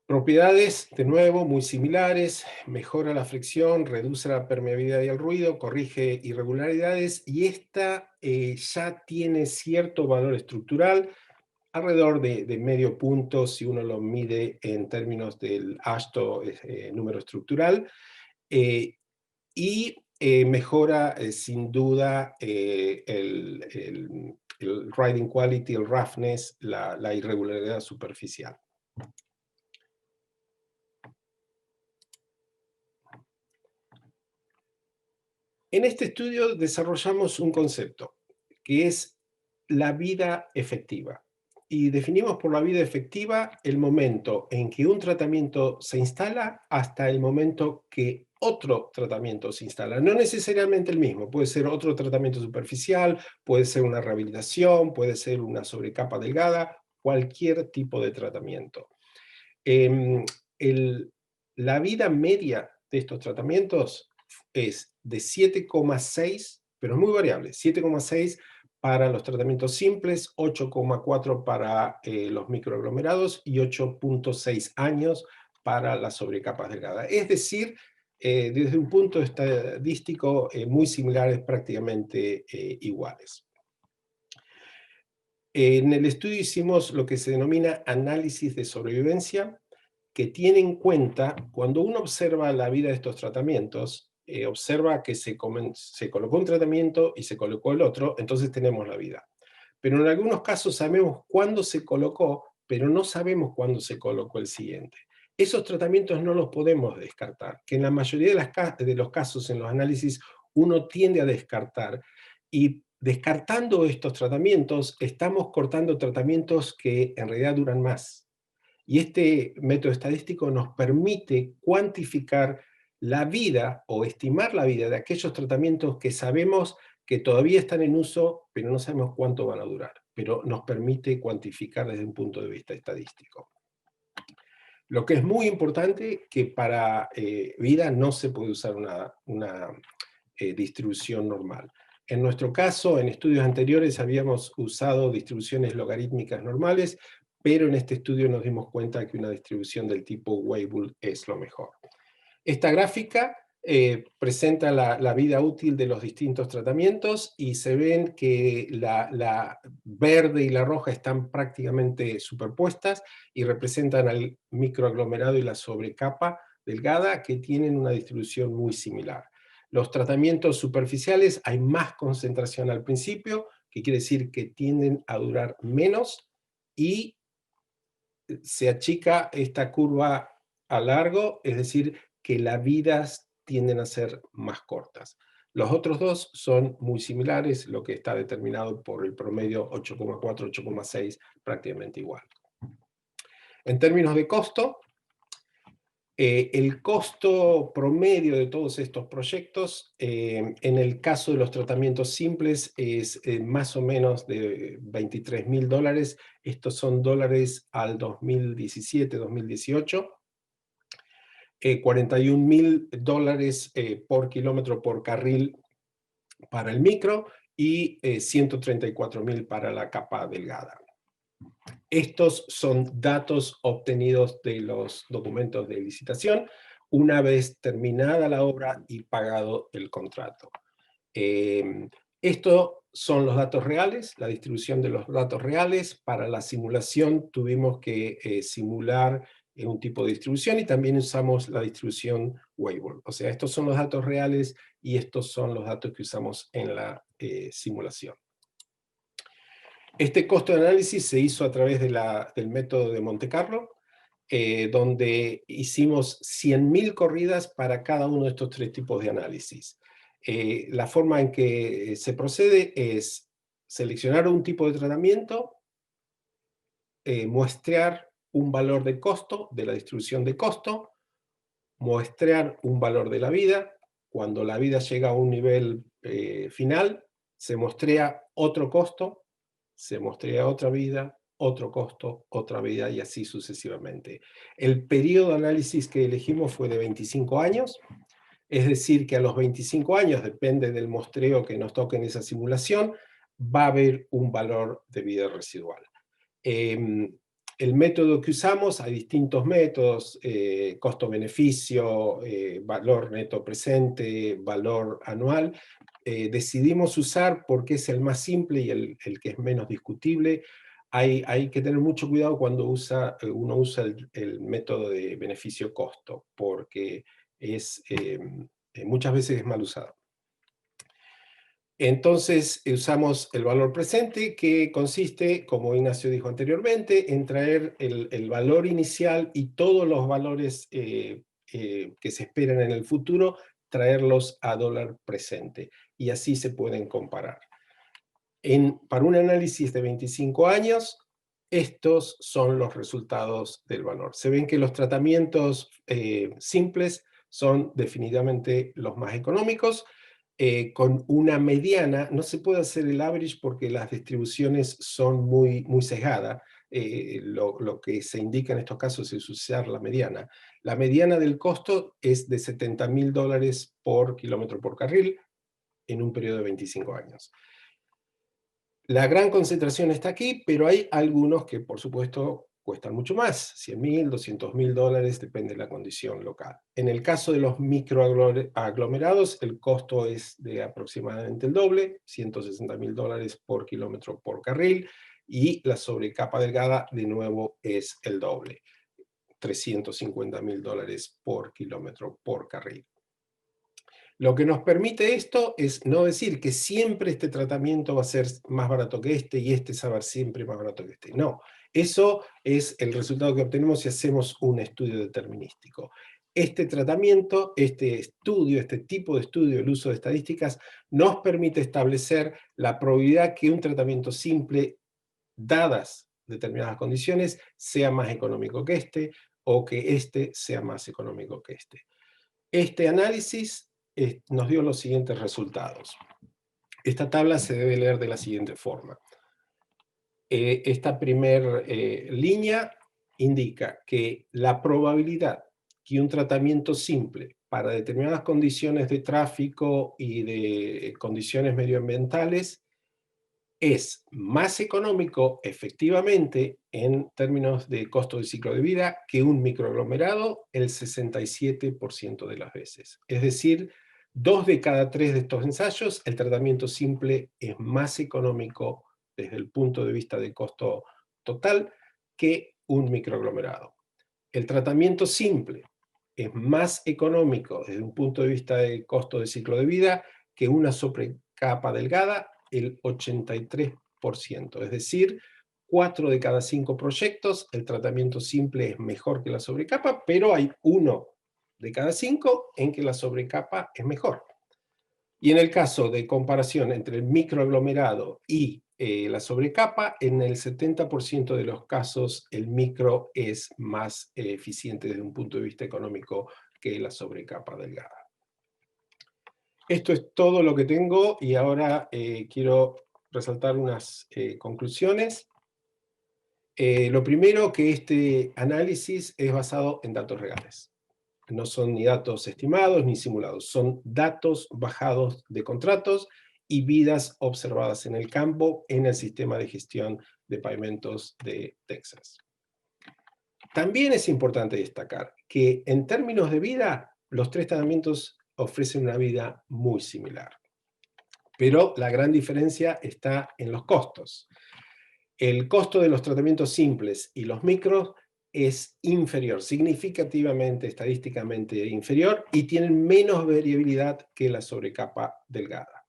Propiedades, de nuevo, muy similares: mejora la fricción, reduce la permeabilidad y el ruido, corrige irregularidades, y esta ya tiene cierto valor estructural, alrededor de medio punto si uno lo mide en términos del AASHTO número estructural, y mejora sin duda el riding quality, el roughness, la irregularidad superficial. En este estudio desarrollamos un concepto, que es la vida efectiva. Y definimos por la vida efectiva el momento en que un tratamiento se instala hasta el momento que otro tratamiento se instala. No necesariamente el mismo, puede ser otro tratamiento superficial, puede ser una rehabilitación, puede ser una sobrecapa delgada, cualquier tipo de tratamiento. La vida media de estos tratamientos es de 7,6, pero es muy variable, 7,6 para los tratamientos simples, 8,4 para los microaglomerados y 8,6 años para las sobrecapas delgadas. Es decir, desde un punto estadístico muy similares, prácticamente iguales. En el estudio hicimos lo que se denomina análisis de sobrevivencia, que tiene en cuenta, cuando uno observa la vida de estos tratamientos, observa que se colocó un tratamiento y se colocó el otro, entonces tenemos la vida. Pero en algunos casos sabemos cuándo se colocó, pero no sabemos cuándo se colocó el siguiente. Esos tratamientos no los podemos descartar, que en la mayoría de los casos en los análisis uno tiende a descartar, y descartando estos tratamientos estamos cortando tratamientos que en realidad duran más. Y este método estadístico nos permite cuantificar la vida o estimar la vida de aquellos tratamientos que sabemos que todavía están en uso, pero no sabemos cuánto van a durar. Pero nos permite cuantificar desde un punto de vista estadístico. Lo que es muy importante, que para vida no se puede usar una distribución normal. En nuestro caso, en estudios anteriores habíamos usado distribuciones logarítmicas normales, pero en este estudio nos dimos cuenta que una distribución del tipo Weibull es lo mejor. Esta gráfica presenta la vida útil de los distintos tratamientos, y se ven que la verde y la roja están prácticamente superpuestas y representan al microaglomerado y la sobrecapa delgada, que tienen una distribución muy similar. Los tratamientos superficiales hay más concentración al principio, que quiere decir que tienden a durar menos, y se achica esta curva a largo, es decir, que las vidas tienden a ser más cortas. Los otros dos son muy similares, lo que está determinado por el promedio 8,4, 8,6, prácticamente igual. En términos de costo, el costo promedio de todos estos proyectos, en el caso de los tratamientos simples, es más o menos de $23.000. Estos son dólares al 2017, 2018. $41.000 por kilómetro por carril para el micro y 134.000 para la capa delgada. Estos son datos obtenidos de los documentos de licitación una vez terminada la obra y pagado el contrato. Estos son los datos reales, la distribución de los datos reales. Para la simulación tuvimos que simular un tipo de distribución y también usamos la distribución Weibull. O sea, estos son los datos reales y estos son los datos que usamos en la simulación. Este costo de análisis se hizo a través del método de Monte Carlo, donde hicimos 100.000 corridas para cada uno de estos tres tipos de análisis. La forma en que se procede es seleccionar un tipo de tratamiento, muestrear un valor de costo, de la distribución de costo, muestrear un valor de la vida. Cuando la vida llega a un nivel final, se muestrea otro costo, se muestrea otra vida, otro costo, otra vida, y así sucesivamente. El periodo de análisis que elegimos fue de 25 años, es decir, que a los 25 años, depende del muestreo que nos toque en esa simulación, va a haber un valor de vida residual. El método que usamos, hay distintos métodos, costo-beneficio, valor neto presente, valor anual. Decidimos usar porque es el más simple y el que es menos discutible. Hay que tener mucho cuidado cuando uno usa el método de beneficio-costo, porque muchas veces es mal usado. Entonces usamos el valor presente, que consiste, como Ignacio dijo anteriormente, en traer el valor inicial y todos los valores que se esperan en el futuro, traerlos a dólar presente, y así se pueden comparar. Para un análisis de 25 años, estos son los resultados del valor. Se ven que los tratamientos simples son definitivamente los más económicos, con una mediana. No se puede hacer el average porque las distribuciones son muy sesgadas. Lo que se indica en estos casos es usar la mediana. La mediana del costo es de $70.000 por kilómetro por carril en un periodo de 25 años. La gran concentración está aquí, pero hay algunos que, por supuesto, cuestan mucho más, $100.000, $200.000, depende de la condición local. En el caso de los microaglomerados, el costo es de aproximadamente el doble, $160.000 por kilómetro por carril, y la sobrecapa delgada, de nuevo, es el doble, $350.000 por kilómetro por carril. Lo que nos permite esto es no decir que siempre este tratamiento va a ser más barato que este y este va a ser siempre más barato que este. No, eso es el resultado que obtenemos si hacemos un estudio determinístico. Este tratamiento, este estudio, este tipo de estudio, el uso de estadísticas, nos permite establecer la probabilidad que un tratamiento simple, dadas determinadas condiciones, sea más económico que este, o que este sea más económico que este. Este análisis nos dio los siguientes resultados. Esta tabla se debe leer de la siguiente forma. Esta primera línea indica que la probabilidad que un tratamiento simple para determinadas condiciones de tráfico y de condiciones medioambientales es más económico, efectivamente, en términos de costo de ciclo de vida, que un microaglomerado el 67% de las veces. Es decir, 2 de cada 3 de estos ensayos, el tratamiento simple es más económico desde el punto de vista de costo total que un microaglomerado. El tratamiento simple es más económico desde un punto de vista de costo de ciclo de vida que una sobrecapa delgada, el 83%. Es decir, 4 de cada 5 proyectos, el tratamiento simple es mejor que la sobrecapa, pero hay 1 de cada 5 en que la sobrecapa es mejor. Y en el caso de comparación entre el microaglomerado y la sobrecapa, en el 70% de los casos el micro es más eficiente desde un punto de vista económico que la sobrecapa delgada. Esto es todo lo que tengo y ahora quiero resaltar unas conclusiones. Lo primero, que este análisis es basado en datos reales. no son ni datos estimados ni simulados, son datos bajados de contratos y vidas observadas en el campo en el sistema de gestión de pavimentos de Texas. También es importante destacar que en términos de vida, los 3 tratamientos ofrecen una vida muy similar. Pero la gran diferencia está en los costos. El costo de los tratamientos simples y los micros es inferior, significativamente, estadísticamente inferior, y tienen menos variabilidad que la sobrecapa delgada.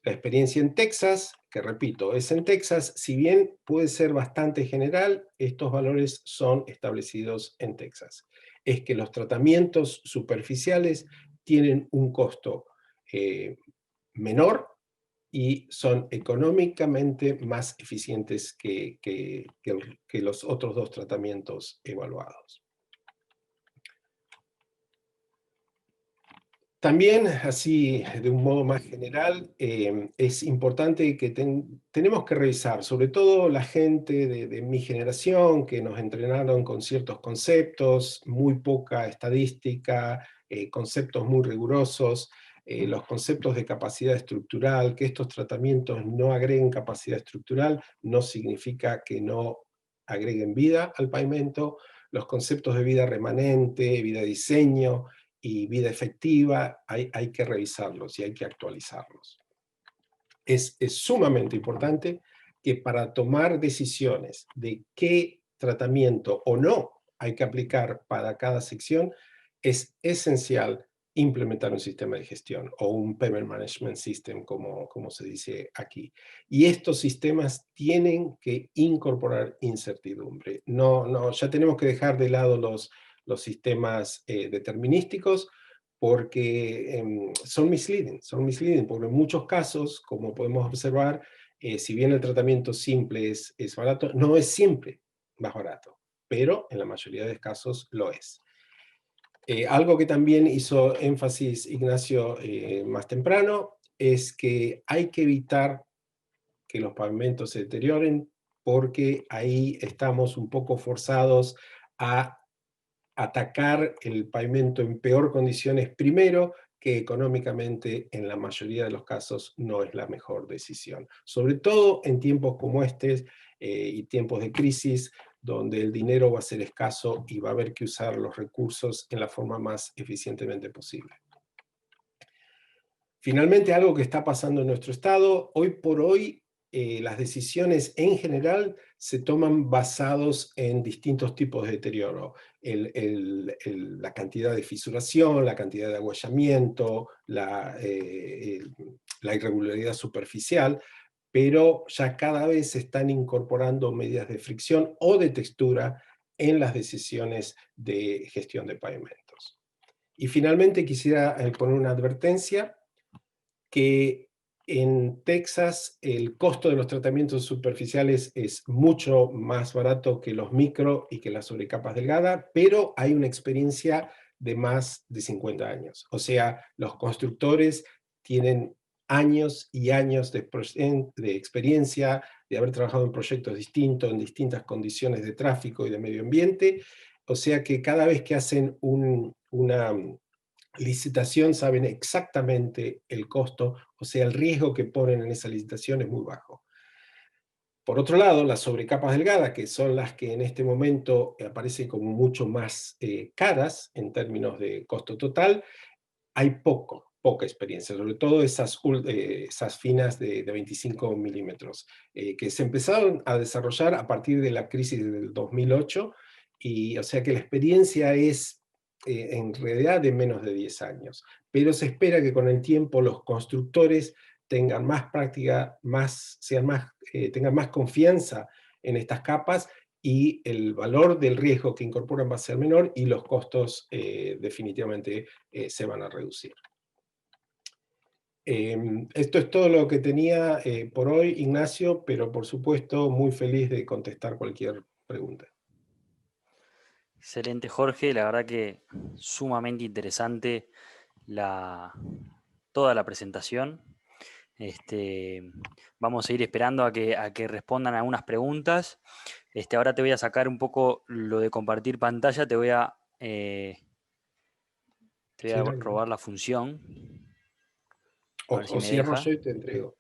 La experiencia en Texas, que repito, es en Texas, si bien puede ser bastante general, estos valores son establecidos en Texas. Es que los tratamientos superficiales tienen un costo menor y son económicamente más eficientes que los otros 2 tratamientos evaluados. También, así de un modo más general, es importante que tenemos que revisar, sobre todo la gente de mi generación, que nos entrenaron con ciertos conceptos, muy poca estadística, conceptos muy rigurosos, los conceptos de capacidad estructural, que estos tratamientos no agreguen capacidad estructural, no significa que no agreguen vida al pavimento, los conceptos de vida remanente, vida de diseño, y vida efectiva, hay que revisarlos y hay que actualizarlos. Es sumamente importante que para tomar decisiones de qué tratamiento o no hay que aplicar para cada sección, es esencial implementar un sistema de gestión o un Payment Management System, como se dice aquí. Y estos sistemas tienen que incorporar incertidumbre. Ya tenemos que dejar de lado los sistemas determinísticos, porque son misleading, porque en muchos casos, como podemos observar, si bien el tratamiento simple es barato, no es siempre más barato, pero en la mayoría de casos lo es. Algo que también hizo énfasis Ignacio más temprano, es que hay que evitar que los pavimentos se deterioren, porque ahí estamos un poco forzados a atacar el pavimento en peor condiciones primero, que económicamente en la mayoría de los casos no es la mejor decisión. Sobre todo en tiempos como este y tiempos de crisis, donde el dinero va a ser escaso y va a haber que usar los recursos en la forma más eficientemente posible. Finalmente, algo que está pasando en nuestro estado, hoy por hoy, las decisiones en general se toman basados en distintos tipos de deterioro. La cantidad de fisuración, la cantidad de agüellamiento, la irregularidad superficial, pero ya cada vez se están incorporando medidas de fricción o de textura en las decisiones de gestión de pavimentos. Y finalmente quisiera poner una advertencia, que en Texas el costo de los tratamientos superficiales es mucho más barato que los micro y que las sobrecapas delgadas, pero hay una experiencia de más de 50 años. O sea, los constructores tienen años y años de experiencia, de haber trabajado en proyectos distintos, en distintas condiciones de tráfico y de medio ambiente. O sea que cada vez que hacen una licitación saben exactamente el costo, o sea, el riesgo que ponen en esa licitación es muy bajo. Por otro lado, las sobrecapas delgadas, que son las que en este momento aparecen como mucho más caras en términos de costo total, hay poca experiencia, sobre todo esas finas de 25 milímetros, que se empezaron a desarrollar a partir de la crisis del 2008, y o sea que la experiencia es en realidad de menos de 10 años, pero se espera que con el tiempo los constructores tengan más práctica, tengan más confianza en estas capas, y el valor del riesgo que incorporan va a ser menor y los costos definitivamente se van a reducir. Esto es todo lo que tenía por hoy, Ignacio, pero por supuesto muy feliz de contestar cualquier pregunta. Excelente, Jorge. La verdad que sumamente interesante toda la presentación. Vamos a ir esperando a que respondan algunas preguntas. Ahora te voy a sacar un poco lo de compartir pantalla. Te voy a Te voy Sí, a dale. robar la función. A ver si O me cierro deja. yo y te entrego.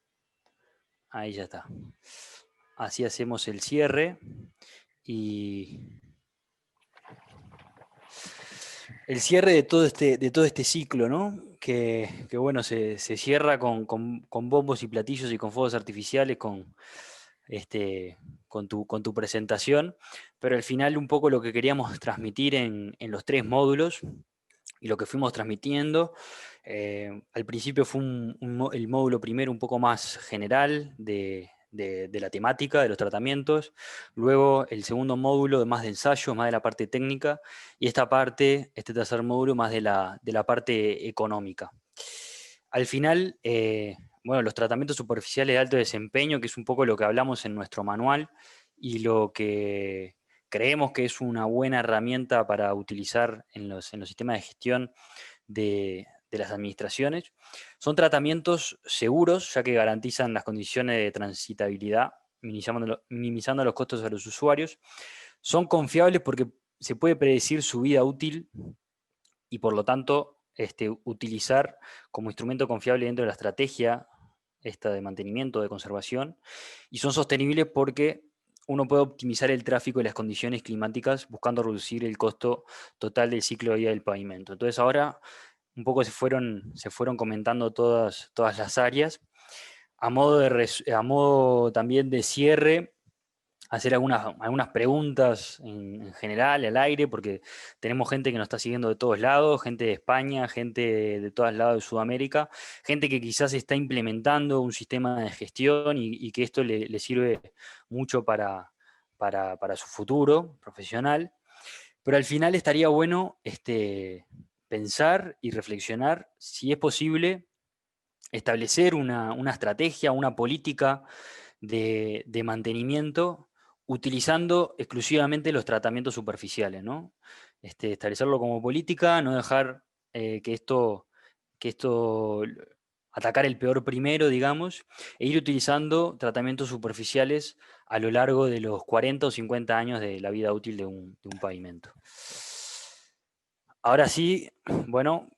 Ahí ya está. Así hacemos el cierre. Y el cierre de todo este ciclo, ¿no? Que bueno, se cierra con bombos y platillos y con fuegos artificiales, con tu presentación, pero al final un poco lo que queríamos transmitir en los 3 módulos y lo que fuimos transmitiendo, al principio fue el módulo primero un poco más general de la temática, de los tratamientos, luego el segundo módulo más de ensayo, más de la parte técnica, y este tercer módulo más de la parte económica. Al final, bueno, los tratamientos superficiales de alto desempeño, que es un poco lo que hablamos en nuestro manual y lo que creemos que es una buena herramienta para utilizar en los sistemas de gestión de las administraciones. Son tratamientos seguros, ya que garantizan las condiciones de transitabilidad, minimizando los costos a los usuarios. Son confiables porque se puede predecir su vida útil y por lo tanto utilizar como instrumento confiable dentro de la estrategia esta de mantenimiento, de conservación, y son sostenibles porque uno puede optimizar el tráfico y las condiciones climáticas buscando reducir el costo total del ciclo de vida del pavimento. Entonces ahora un poco se fueron comentando todas las áreas. A modo también de cierre, hacer algunas preguntas en general, al aire, porque tenemos gente que nos está siguiendo de todos lados, gente de España, gente de todos lados de Sudamérica, gente que quizás está implementando un sistema de gestión y que esto le sirve mucho para su futuro profesional. Pero al final estaría bueno pensar y reflexionar si es posible establecer una estrategia, una política de mantenimiento utilizando exclusivamente los tratamientos superficiales, ¿no? Establecerlo como política, no dejar que esto atacar el peor primero, digamos, e ir utilizando tratamientos superficiales a lo largo de los 40 o 50 años de la vida útil de un pavimento. Ahora sí, bueno,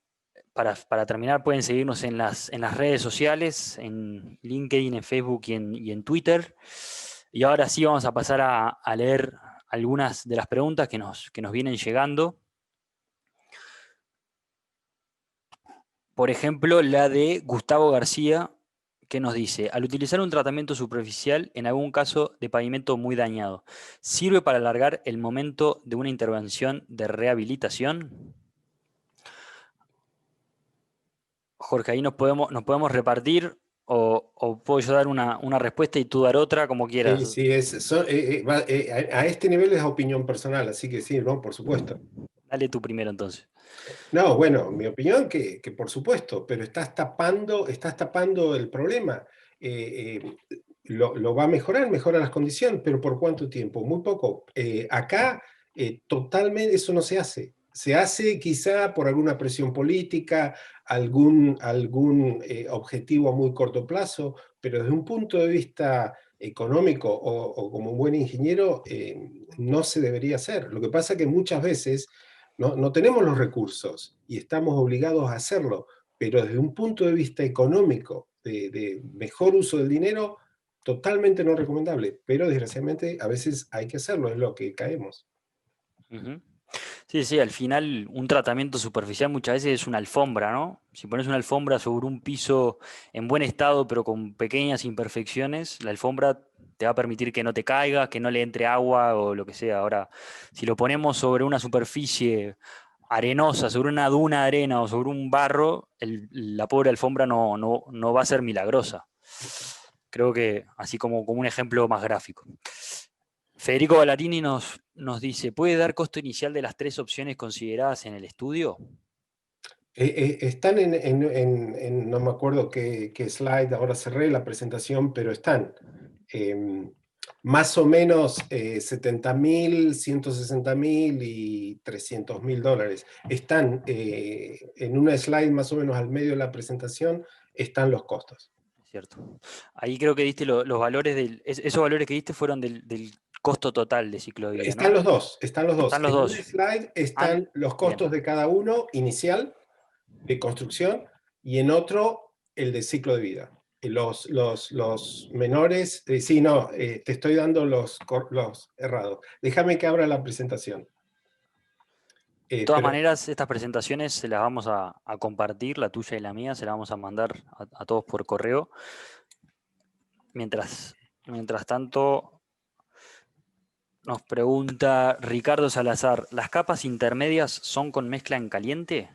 para terminar, pueden seguirnos en las redes sociales, en LinkedIn, en Facebook y en Twitter. Y ahora sí vamos a pasar a leer algunas de las preguntas que nos vienen llegando. Por ejemplo, la de Gustavo García, que nos dice: al utilizar un tratamiento superficial, en algún caso de pavimento muy dañado, ¿sirve para alargar el momento de una intervención de rehabilitación? Jorge, ahí nos podemos repartir o puedo yo dar una respuesta y tú dar otra, como Sí, quieras. sí, a este nivel es opinión personal, así que sí, no, por supuesto. Dale tú primero entonces. No, bueno, mi opinión que por supuesto, pero estás tapando el problema. Lo va a mejorar, mejora las condiciones, pero ¿por cuánto tiempo? Muy poco. Acá totalmente eso no se hace. Se hace quizá por alguna presión política, algún objetivo a muy corto plazo, pero desde un punto de vista económico o como un buen ingeniero, no se debería hacer. Lo que pasa es que muchas veces no tenemos los recursos y estamos obligados a hacerlo, pero desde un punto de vista económico, de mejor uso del dinero, totalmente no recomendable, pero desgraciadamente a veces hay que hacerlo, es lo que caemos. Ujú. Sí, sí, al final un tratamiento superficial muchas veces es una alfombra, ¿no? Si pones una alfombra sobre un piso en buen estado pero con pequeñas imperfecciones, la alfombra te va a permitir que no te caiga, que no le entre agua o lo que sea. Ahora, si lo ponemos sobre una superficie arenosa, sobre una duna de arena o sobre un barro, la pobre alfombra no va a ser milagrosa. Creo que así como un ejemplo más gráfico. Federico Ballarini nos dice: ¿puede dar costo inicial de las 3 opciones consideradas en el estudio? Están no me acuerdo qué slide, ahora cerré la presentación, pero están más o menos 70.000, 160.000 y $300.000. Están en una slide más o menos al medio de la presentación, están los costos. Cierto. Ahí creo que diste los valores esos valores que diste fueron del costo total de ciclo de vida, Están ¿no? los dos, están los dos. Están los En una dos. slide Ah, están los bien. costos de cada uno inicial, de construcción, y en otro el de ciclo de vida. Los menores, sí, no, te estoy dando los errados. Déjame que abra la presentación. De todas Pero maneras, estas presentaciones se las vamos a compartir, la tuya y la mía, se las vamos a mandar a todos por correo. Mientras tanto, nos pregunta Ricardo Salazar, ¿las capas intermedias son con mezcla en caliente?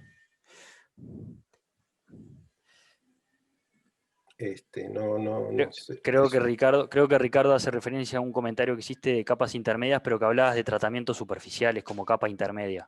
no sé. Creo que Ricardo hace referencia a un comentario que hiciste de capas intermedias, pero que hablabas de tratamientos superficiales como capa intermedia.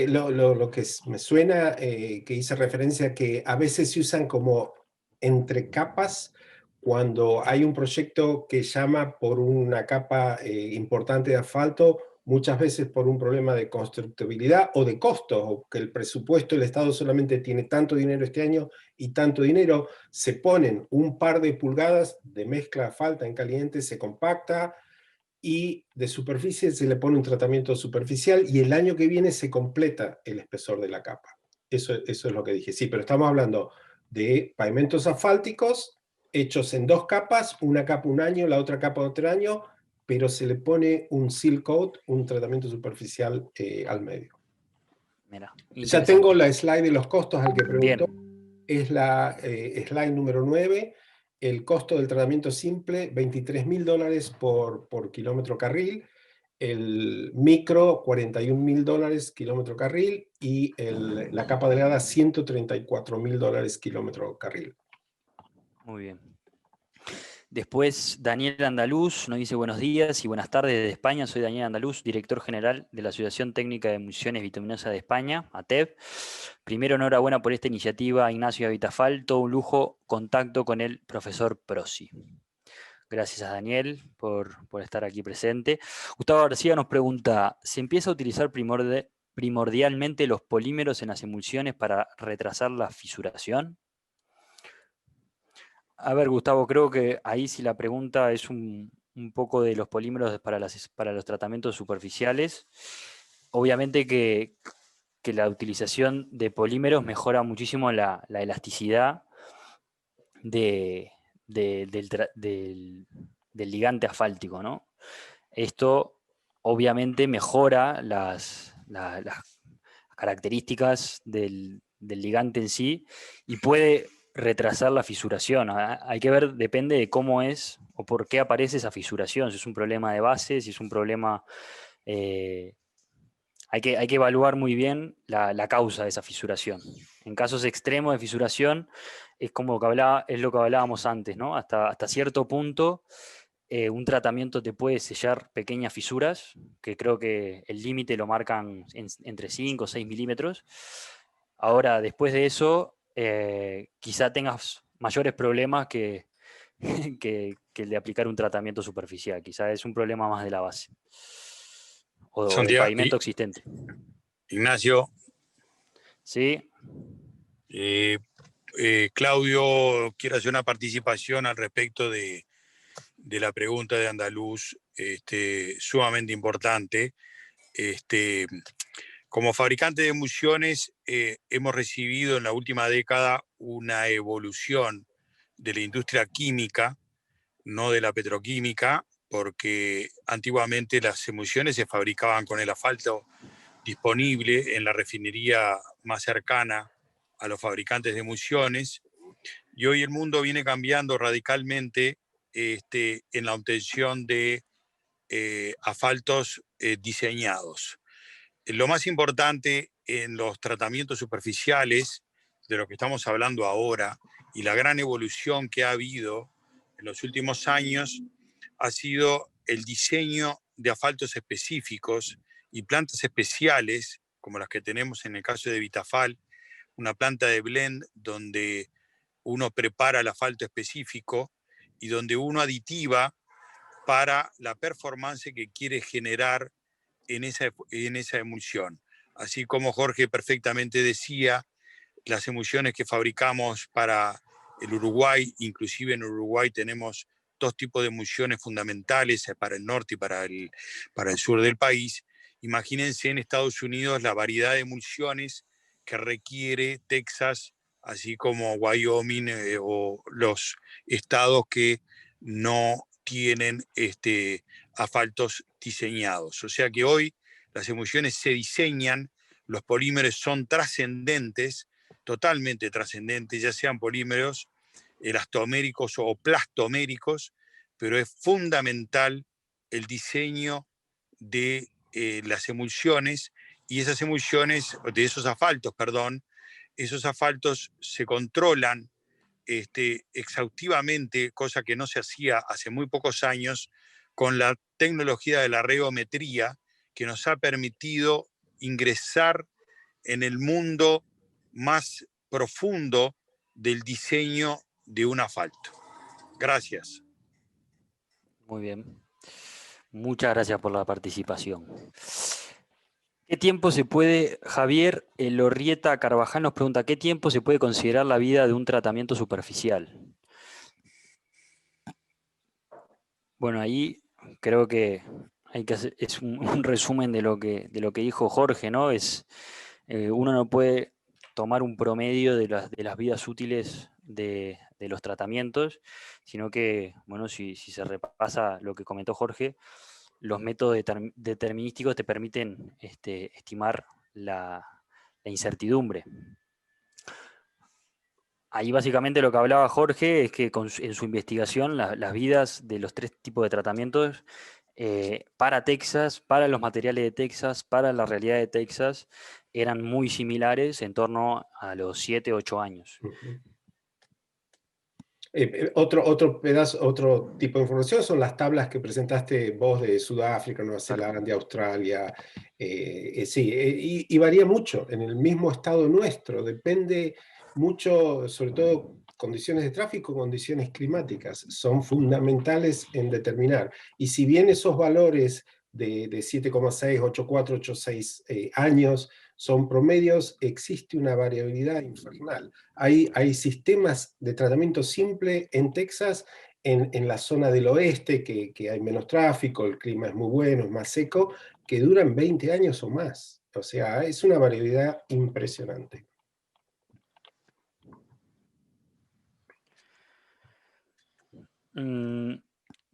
Lo que me suena, que hice referencia a que a veces se usan como entre capas cuando hay un proyecto que llama por una capa importante de asfalto, muchas veces por un problema de constructibilidad o de costos, o que el presupuesto del Estado solamente tiene tanto dinero este año y tanto dinero, se ponen un par de pulgadas de mezcla asfalto en caliente, se compacta, y de superficie se le pone un tratamiento superficial y el año que viene se completa el espesor de la capa. Eso es lo que dije. Sí, pero estamos hablando de pavimentos asfálticos hechos en dos capas, una capa un año, la otra capa otro año, pero se le pone un seal coat, un tratamiento superficial al medio. Mira, ya tengo la slide de los costos al que preguntó. Bien. Es la slide número 9. El costo del tratamiento simple, $23.000 por kilómetro carril. El micro, $41.000 kilómetro carril. Y la capa delgada, $134.000 kilómetro carril. Muy bien. Después Daniel Andaluz nos dice buenos días y buenas tardes desde España. Soy Daniel Andaluz, director general de la Asociación Técnica de Municiones Bituminosas de España, ATEB. Primero, enhorabuena por esta iniciativa, Ignacio Avitafal. Todo un lujo contacto con el profesor Prosi. Gracias a Daniel por estar aquí presente. Gustavo García nos pregunta, ¿se empieza a utilizar primordialmente los polímeros en las emulsiones para retrasar la fisuración? A ver, Gustavo, creo que ahí si la pregunta es un poco de los polímeros para los tratamientos superficiales, obviamente que la utilización de polímeros mejora muchísimo la elasticidad del ligante asfáltico, ¿no? Esto obviamente mejora las características del ligante en sí y puede retrasar la fisuración. Hay que ver, depende de cómo es o por qué aparece esa fisuración, si es un problema de base, si es un problema... hay que evaluar muy bien la causa de esa fisuración. En casos extremos de fisuración es lo que hablábamos antes, ¿no? Hasta cierto punto un tratamiento te puede sellar pequeñas fisuras, que creo que el límite lo marcan entre 5 o 6 milímetros. Ahora, después de eso, quizá tengas mayores problemas que el de aplicar un tratamiento superficial. Quizá es un problema más de la base o del pavimento existente. Ignacio. Sí. Claudio quiere hacer una participación al respecto de la pregunta de Andaluz, sumamente importante. Como fabricante de emulsiones, hemos recibido en la última década una evolución de la industria química, no de la petroquímica, porque antiguamente las emulsiones se fabricaban con el asfalto disponible en la refinería más cercana a los fabricantes de emulsiones, y hoy el mundo viene cambiando radicalmente en la obtención de asfaltos diseñados. Lo más importante en los tratamientos superficiales, de lo que estamos hablando ahora, y la gran evolución que ha habido en los últimos años, ha sido el diseño de asfaltos específicos y plantas especiales, como las que tenemos en el caso de Vitafal, una planta de blend donde uno prepara el asfalto específico y donde uno aditiva para la performance que quiere generar en esa emulsión. Así como Jorge perfectamente decía, las emulsiones que fabricamos para el Uruguay, inclusive en Uruguay tenemos dos tipos de emulsiones fundamentales para el norte y para el sur del país. Imagínense en Estados Unidos la variedad de emulsiones que requiere Texas, así como Wyoming o los estados que no tienen asfaltos diseñados. O sea que hoy las emulsiones se diseñan, los polímeros son trascendentes, totalmente trascendentes, ya sean polímeros elastoméricos o plastoméricos, pero es fundamental el diseño de las emulsiones, y esas emulsiones, de esos asfaltos, perdón, esos asfaltos se controlan exhaustivamente, cosa que no se hacía hace muy pocos años, con la tecnología de la reometría, que nos ha permitido ingresar en el mundo más profundo del diseño de un asfalto. Gracias. Muy bien. Muchas gracias por la participación. ¿Qué tiempo se puede, Javier Elorrieta Carvajal nos pregunta, ¿qué tiempo se puede considerar la vida de un tratamiento superficial? Bueno, ahí creo que hay que hacer, es un resumen de lo que dijo Jorge, ¿no? Uno no puede tomar un promedio de las vidas útiles de los tratamientos, sino que, bueno, si se repasa lo que comentó Jorge, los métodos determinísticos te permiten estimar la incertidumbre. Ahí básicamente lo que hablaba Jorge es que en su investigación las vidas de los 3 tipos de tratamientos para Texas, para los materiales de Texas, para la realidad de Texas, eran muy similares en torno a los 7, 8 años. Otro pedazo, otro tipo de información son las tablas que presentaste vos de Sudáfrica, Nueva Zelanda, Australia. Sí, y varía mucho en el mismo estado nuestro, depende mucho, sobre todo condiciones de tráfico, condiciones climáticas, son fundamentales en determinar. Y si bien esos valores de 7,6, 8,4, 8,6 años son promedios, existe una variabilidad infernal. Hay sistemas de tratamiento simple en Texas, en la zona del oeste, que hay menos tráfico, el clima es muy bueno, es más seco, que duran 20 años o más. O sea, es una variabilidad impresionante.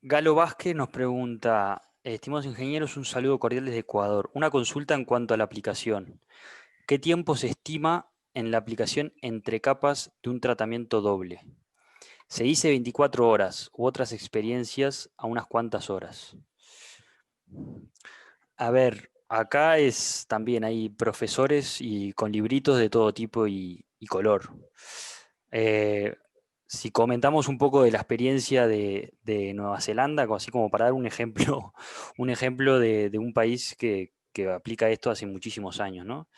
Galo Vázquez nos pregunta, estimados ingenieros, un saludo cordial desde Ecuador. Una consulta en cuanto a la aplicación. ¿Qué tiempo se estima en la aplicación entre capas de un tratamiento doble? Se dice 24 horas u otras experiencias a unas cuantas horas. A ver, acá también hay profesores y con libritos de todo tipo y color. Si comentamos un poco de la experiencia de Nueva Zelanda, así como para dar un ejemplo, de un país que aplica esto hace muchísimos años, ¿no?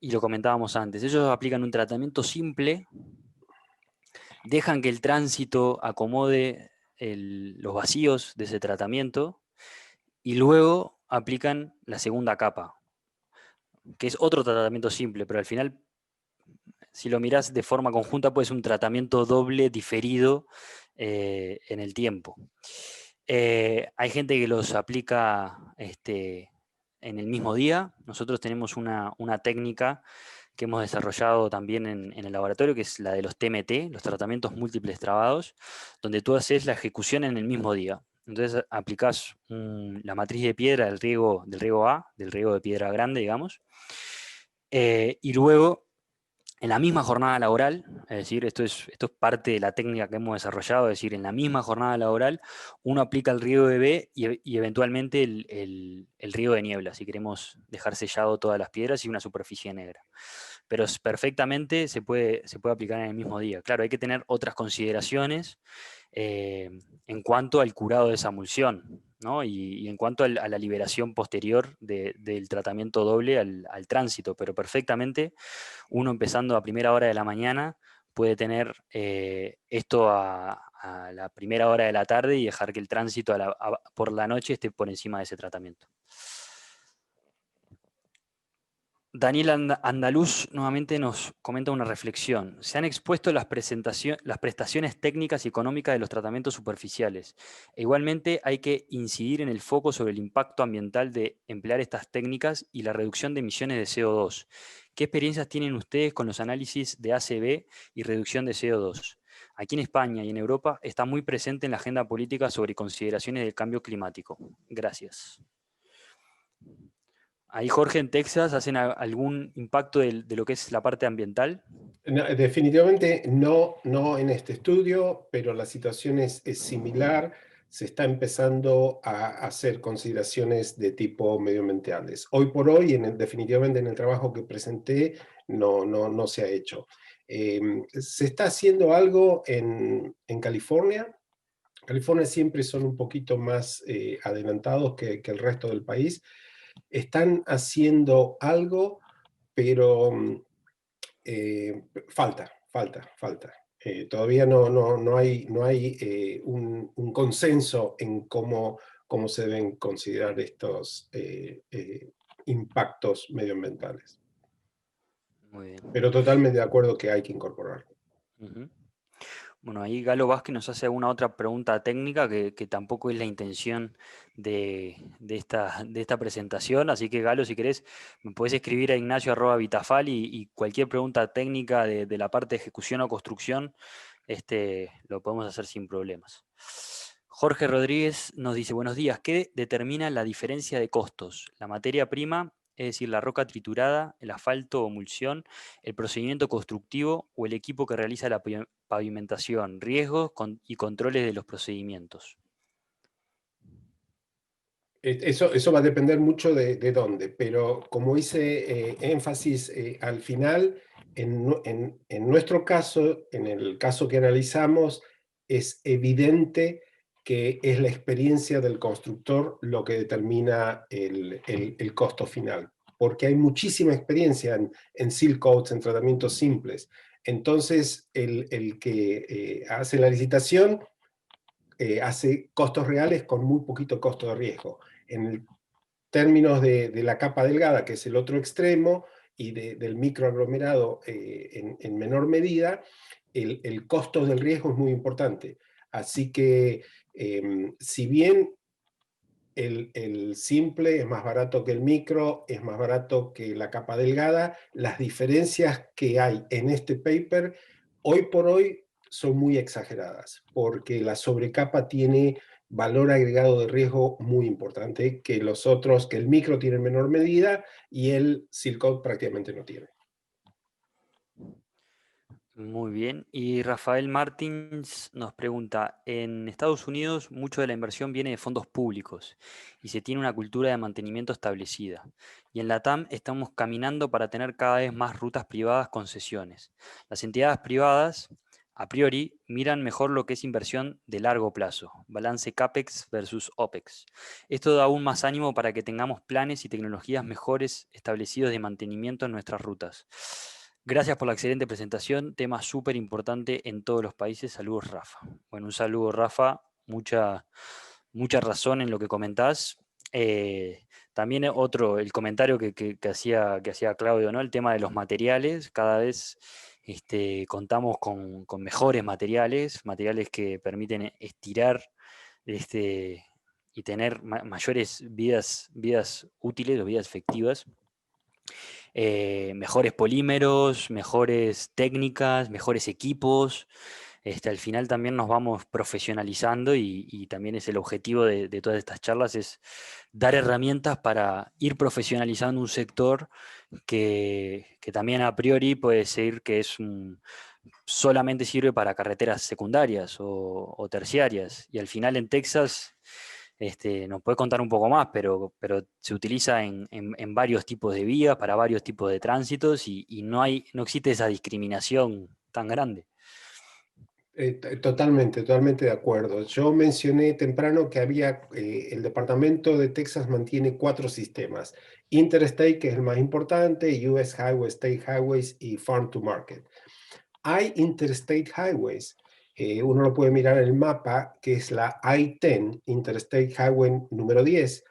Y lo comentábamos antes, ellos aplican un tratamiento simple, dejan que el tránsito acomode los vacíos de ese tratamiento y luego aplican la segunda capa, que es otro tratamiento simple, pero al final, si lo mirás de forma conjunta, puede ser un tratamiento doble diferido en el tiempo. Hay gente que los aplica en el mismo día. Nosotros tenemos una técnica que hemos desarrollado también en el laboratorio, que es la de los TMT, los tratamientos múltiples trabados, donde tú haces la ejecución en el mismo día. Entonces aplicás la matriz de piedra del riego A, del riego de piedra grande, digamos, y luego en la misma jornada laboral, es decir, esto es parte de la técnica que hemos desarrollado, es decir, en la misma jornada laboral uno aplica el riego de B y eventualmente el riego de niebla, si queremos dejar sellado todas las piedras y una superficie negra. Pero perfectamente se puede aplicar en el mismo día. Claro, hay que tener otras consideraciones en cuanto al curado de esa emulsión, ¿no? Y en cuanto a la liberación posterior del tratamiento doble al tránsito, pero perfectamente uno empezando a primera hora de la mañana puede tener esto a la primera hora de la tarde y dejar que el tránsito por la noche esté por encima de ese tratamiento. Daniel Andaluz nuevamente nos comenta una reflexión. Se han expuesto las prestaciones técnicas y económicas de los tratamientos superficiales. E igualmente hay que incidir en el foco sobre el impacto ambiental de emplear estas técnicas y la reducción de emisiones de CO2. ¿Qué experiencias tienen ustedes con los análisis de ACV y reducción de CO2? Aquí en España y en Europa está muy presente en la agenda política sobre consideraciones del cambio climático. Gracias. Ahí, Jorge, en Texas, ¿hacen algún impacto de lo que es la parte ambiental? No, definitivamente no, no en este estudio, pero la situación es similar. Se está empezando a hacer consideraciones de tipo medioambientales. Hoy por hoy, definitivamente en el trabajo que presenté, no se ha hecho. Se está haciendo algo en California. California siempre son un poquito más adelantados que el resto del país. Están haciendo algo, pero falta. Todavía no hay un consenso en cómo se deben considerar estos impactos medioambientales. Muy bien. Pero totalmente de acuerdo que hay que incorporarlo. Uh-huh. Bueno, ahí Galo Vázquez nos hace alguna otra pregunta técnica que tampoco es la intención de esta presentación, así que Galo, si querés, me podés escribir a ignacio@vitafal y cualquier pregunta técnica de la parte de ejecución o construcción, lo podemos hacer sin problemas. Jorge Rodríguez nos dice, buenos días, ¿qué determina la diferencia de costos? ¿La materia prima, es decir, la roca triturada, el asfalto o emulsión, el procedimiento constructivo o el equipo que realiza la pavimentación, riesgos y controles de los procedimientos? Eso va a depender mucho de dónde, pero como hice énfasis al final, en nuestro caso, en el caso que analizamos, es evidente que es la experiencia del constructor lo que determina el costo final, porque hay muchísima experiencia en seal coats, en tratamientos simples. Entonces, el que hace la licitación hace costos reales con muy poquito costo de riesgo. En términos de la capa delgada, que es el otro extremo, y del microaglomerado en menor medida, el costo del riesgo es muy importante. Así que, si bien el simple es más barato que el micro, es más barato que la capa delgada, las diferencias que hay en este paper, hoy por hoy, son muy exageradas, porque la sobrecapa tiene valor agregado de riesgo muy importante, que los otros, que el micro tiene en menor medida, y el seal coat prácticamente no tiene. Muy bien. Y Rafael Martins nos pregunta, en Estados Unidos mucho de la inversión viene de fondos públicos y se tiene una cultura de mantenimiento establecida. Y en LATAM estamos caminando para tener cada vez más rutas privadas con cesiones. Las entidades privadas, a priori, miran mejor lo que es inversión de largo plazo, balance CAPEX versus OPEX. Esto da aún más ánimo para que tengamos planes y tecnologías mejores establecidos de mantenimiento en nuestras rutas. Gracias por la excelente presentación, tema súper importante en todos los países. Saludos, Rafa. Bueno, un saludo, Rafa. Mucha razón en lo que comentás. También el comentario que hacía Claudio, ¿no? El tema de los materiales. Cada vez contamos con mejores materiales que permiten estirar y tener mayores vidas útiles o vidas efectivas. Mejores polímeros, mejores técnicas, mejores equipos. Al final también nos vamos profesionalizando y también es el objetivo de todas estas charlas, es dar herramientas para ir profesionalizando un sector que también a priori puede ser que solamente sirve para carreteras secundarias o terciarias. Y al final en Texas nos puede contar un poco más, pero se utiliza en varios tipos de vías, para varios tipos de tránsitos y no existe esa discriminación tan grande. Totalmente de acuerdo. Yo mencioné temprano que el departamento de Texas mantiene 4 sistemas. Interstate, que es el más importante, US Highways, State Highways y Farm to Market. Hay Interstate Highways, uno lo puede mirar en el mapa, que es la I-10, Interstate Highway número 10,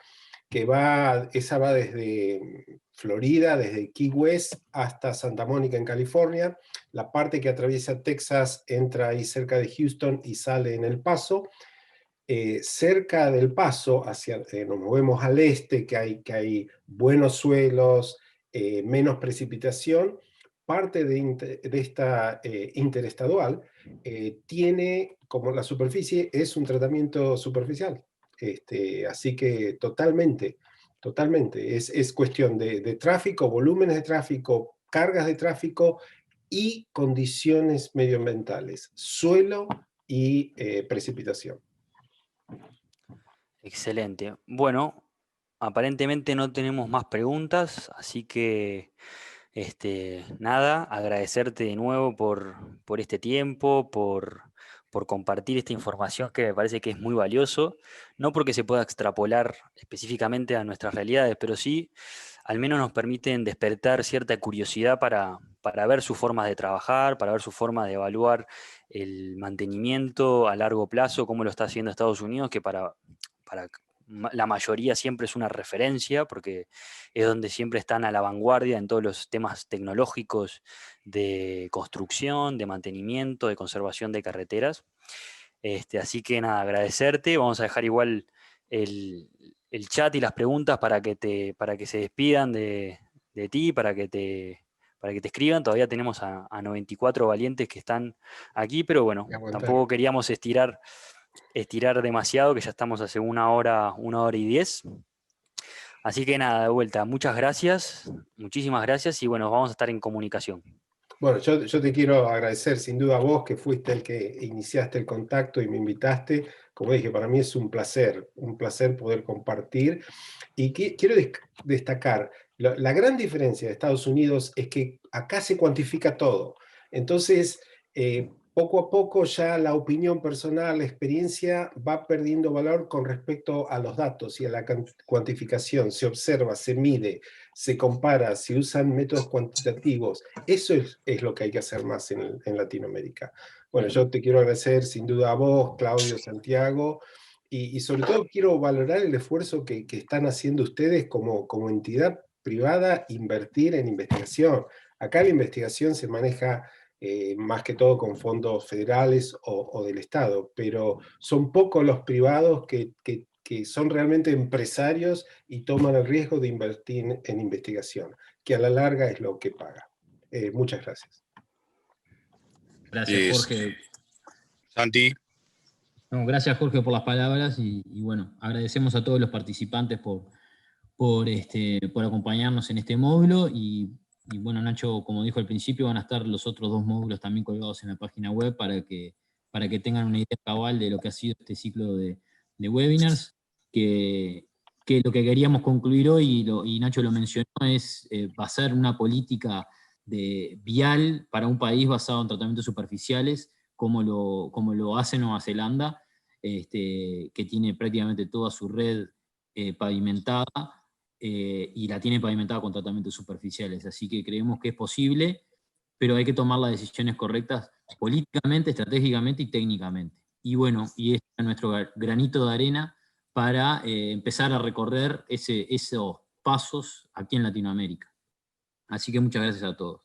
esa va desde Florida, desde Key West hasta Santa Mónica en California. La parte que atraviesa Texas entra ahí cerca de Houston y sale en El Paso. Cerca del Paso, nos movemos al este, que hay buenos suelos, menos precipitación, parte de esta interestadual tiene, como la superficie, es un tratamiento superficial. Así que totalmente, es cuestión de tráfico, volúmenes de tráfico, cargas de tráfico y condiciones medioambientales, suelo y precipitación. Excelente. Bueno, aparentemente no tenemos más preguntas, así que nada, agradecerte de nuevo por este tiempo, por compartir esta información que me parece que es muy valioso, no porque se pueda extrapolar específicamente a nuestras realidades, pero sí al menos nos permiten despertar cierta curiosidad para ver sus formas de trabajar, para ver su forma de evaluar el mantenimiento a largo plazo, cómo lo está haciendo Estados Unidos, que para la mayoría siempre es una referencia, porque es donde siempre están a la vanguardia en todos los temas tecnológicos de construcción, de mantenimiento, de conservación de carreteras. Así que nada, agradecerte. Vamos a dejar igual el chat y las preguntas para que se despidan de ti, para que te escriban. Todavía tenemos a 94 valientes que están aquí, pero bueno, tampoco queríamos estirar demasiado, que ya estamos hace 1 hora y 10. Así que nada, de vuelta, muchas gracias, muchísimas gracias, y bueno, vamos a estar en comunicación. Bueno, yo te quiero agradecer sin duda a vos, que fuiste el que iniciaste el contacto y me invitaste. Como dije, para mí es un placer poder compartir. Y quiero destacar, la gran diferencia de Estados Unidos es que acá se cuantifica todo. Entonces, poco a poco ya la opinión personal, la experiencia va perdiendo valor con respecto a los datos y a la cuantificación. Se observa, se mide, se compara, se usan métodos cuantitativos. Eso es lo que hay que hacer más en Latinoamérica. Bueno, yo te quiero agradecer sin duda a vos, Claudio, Santiago, y sobre todo quiero valorar el esfuerzo que están haciendo ustedes como entidad privada, invertir en investigación. Acá la investigación se maneja más que todo con fondos federales o del Estado, pero son pocos los privados que son realmente empresarios y toman el riesgo de invertir en investigación, que a la larga es lo que paga. Muchas gracias. Gracias, Jorge. Santi. No, gracias, Jorge, por las palabras y bueno, agradecemos a todos los participantes por acompañarnos en este módulo y bueno, Nacho, como dijo al principio, van a estar los otros 2 módulos también colgados en la página web para que tengan una idea cabal de lo que ha sido este ciclo de webinars, que lo que queríamos concluir hoy, y Nacho lo mencionó, es basar una política vial para un país basado en tratamientos superficiales, como lo hace Nueva Zelanda, que tiene prácticamente toda su red pavimentada, y la tiene pavimentada con tratamientos superficiales. Así que creemos que es posible, pero hay que tomar las decisiones correctas políticamente, estratégicamente y técnicamente. Y bueno, y este es nuestro granito de arena para empezar a recorrer esos pasos aquí en Latinoamérica. Así que muchas gracias a todos.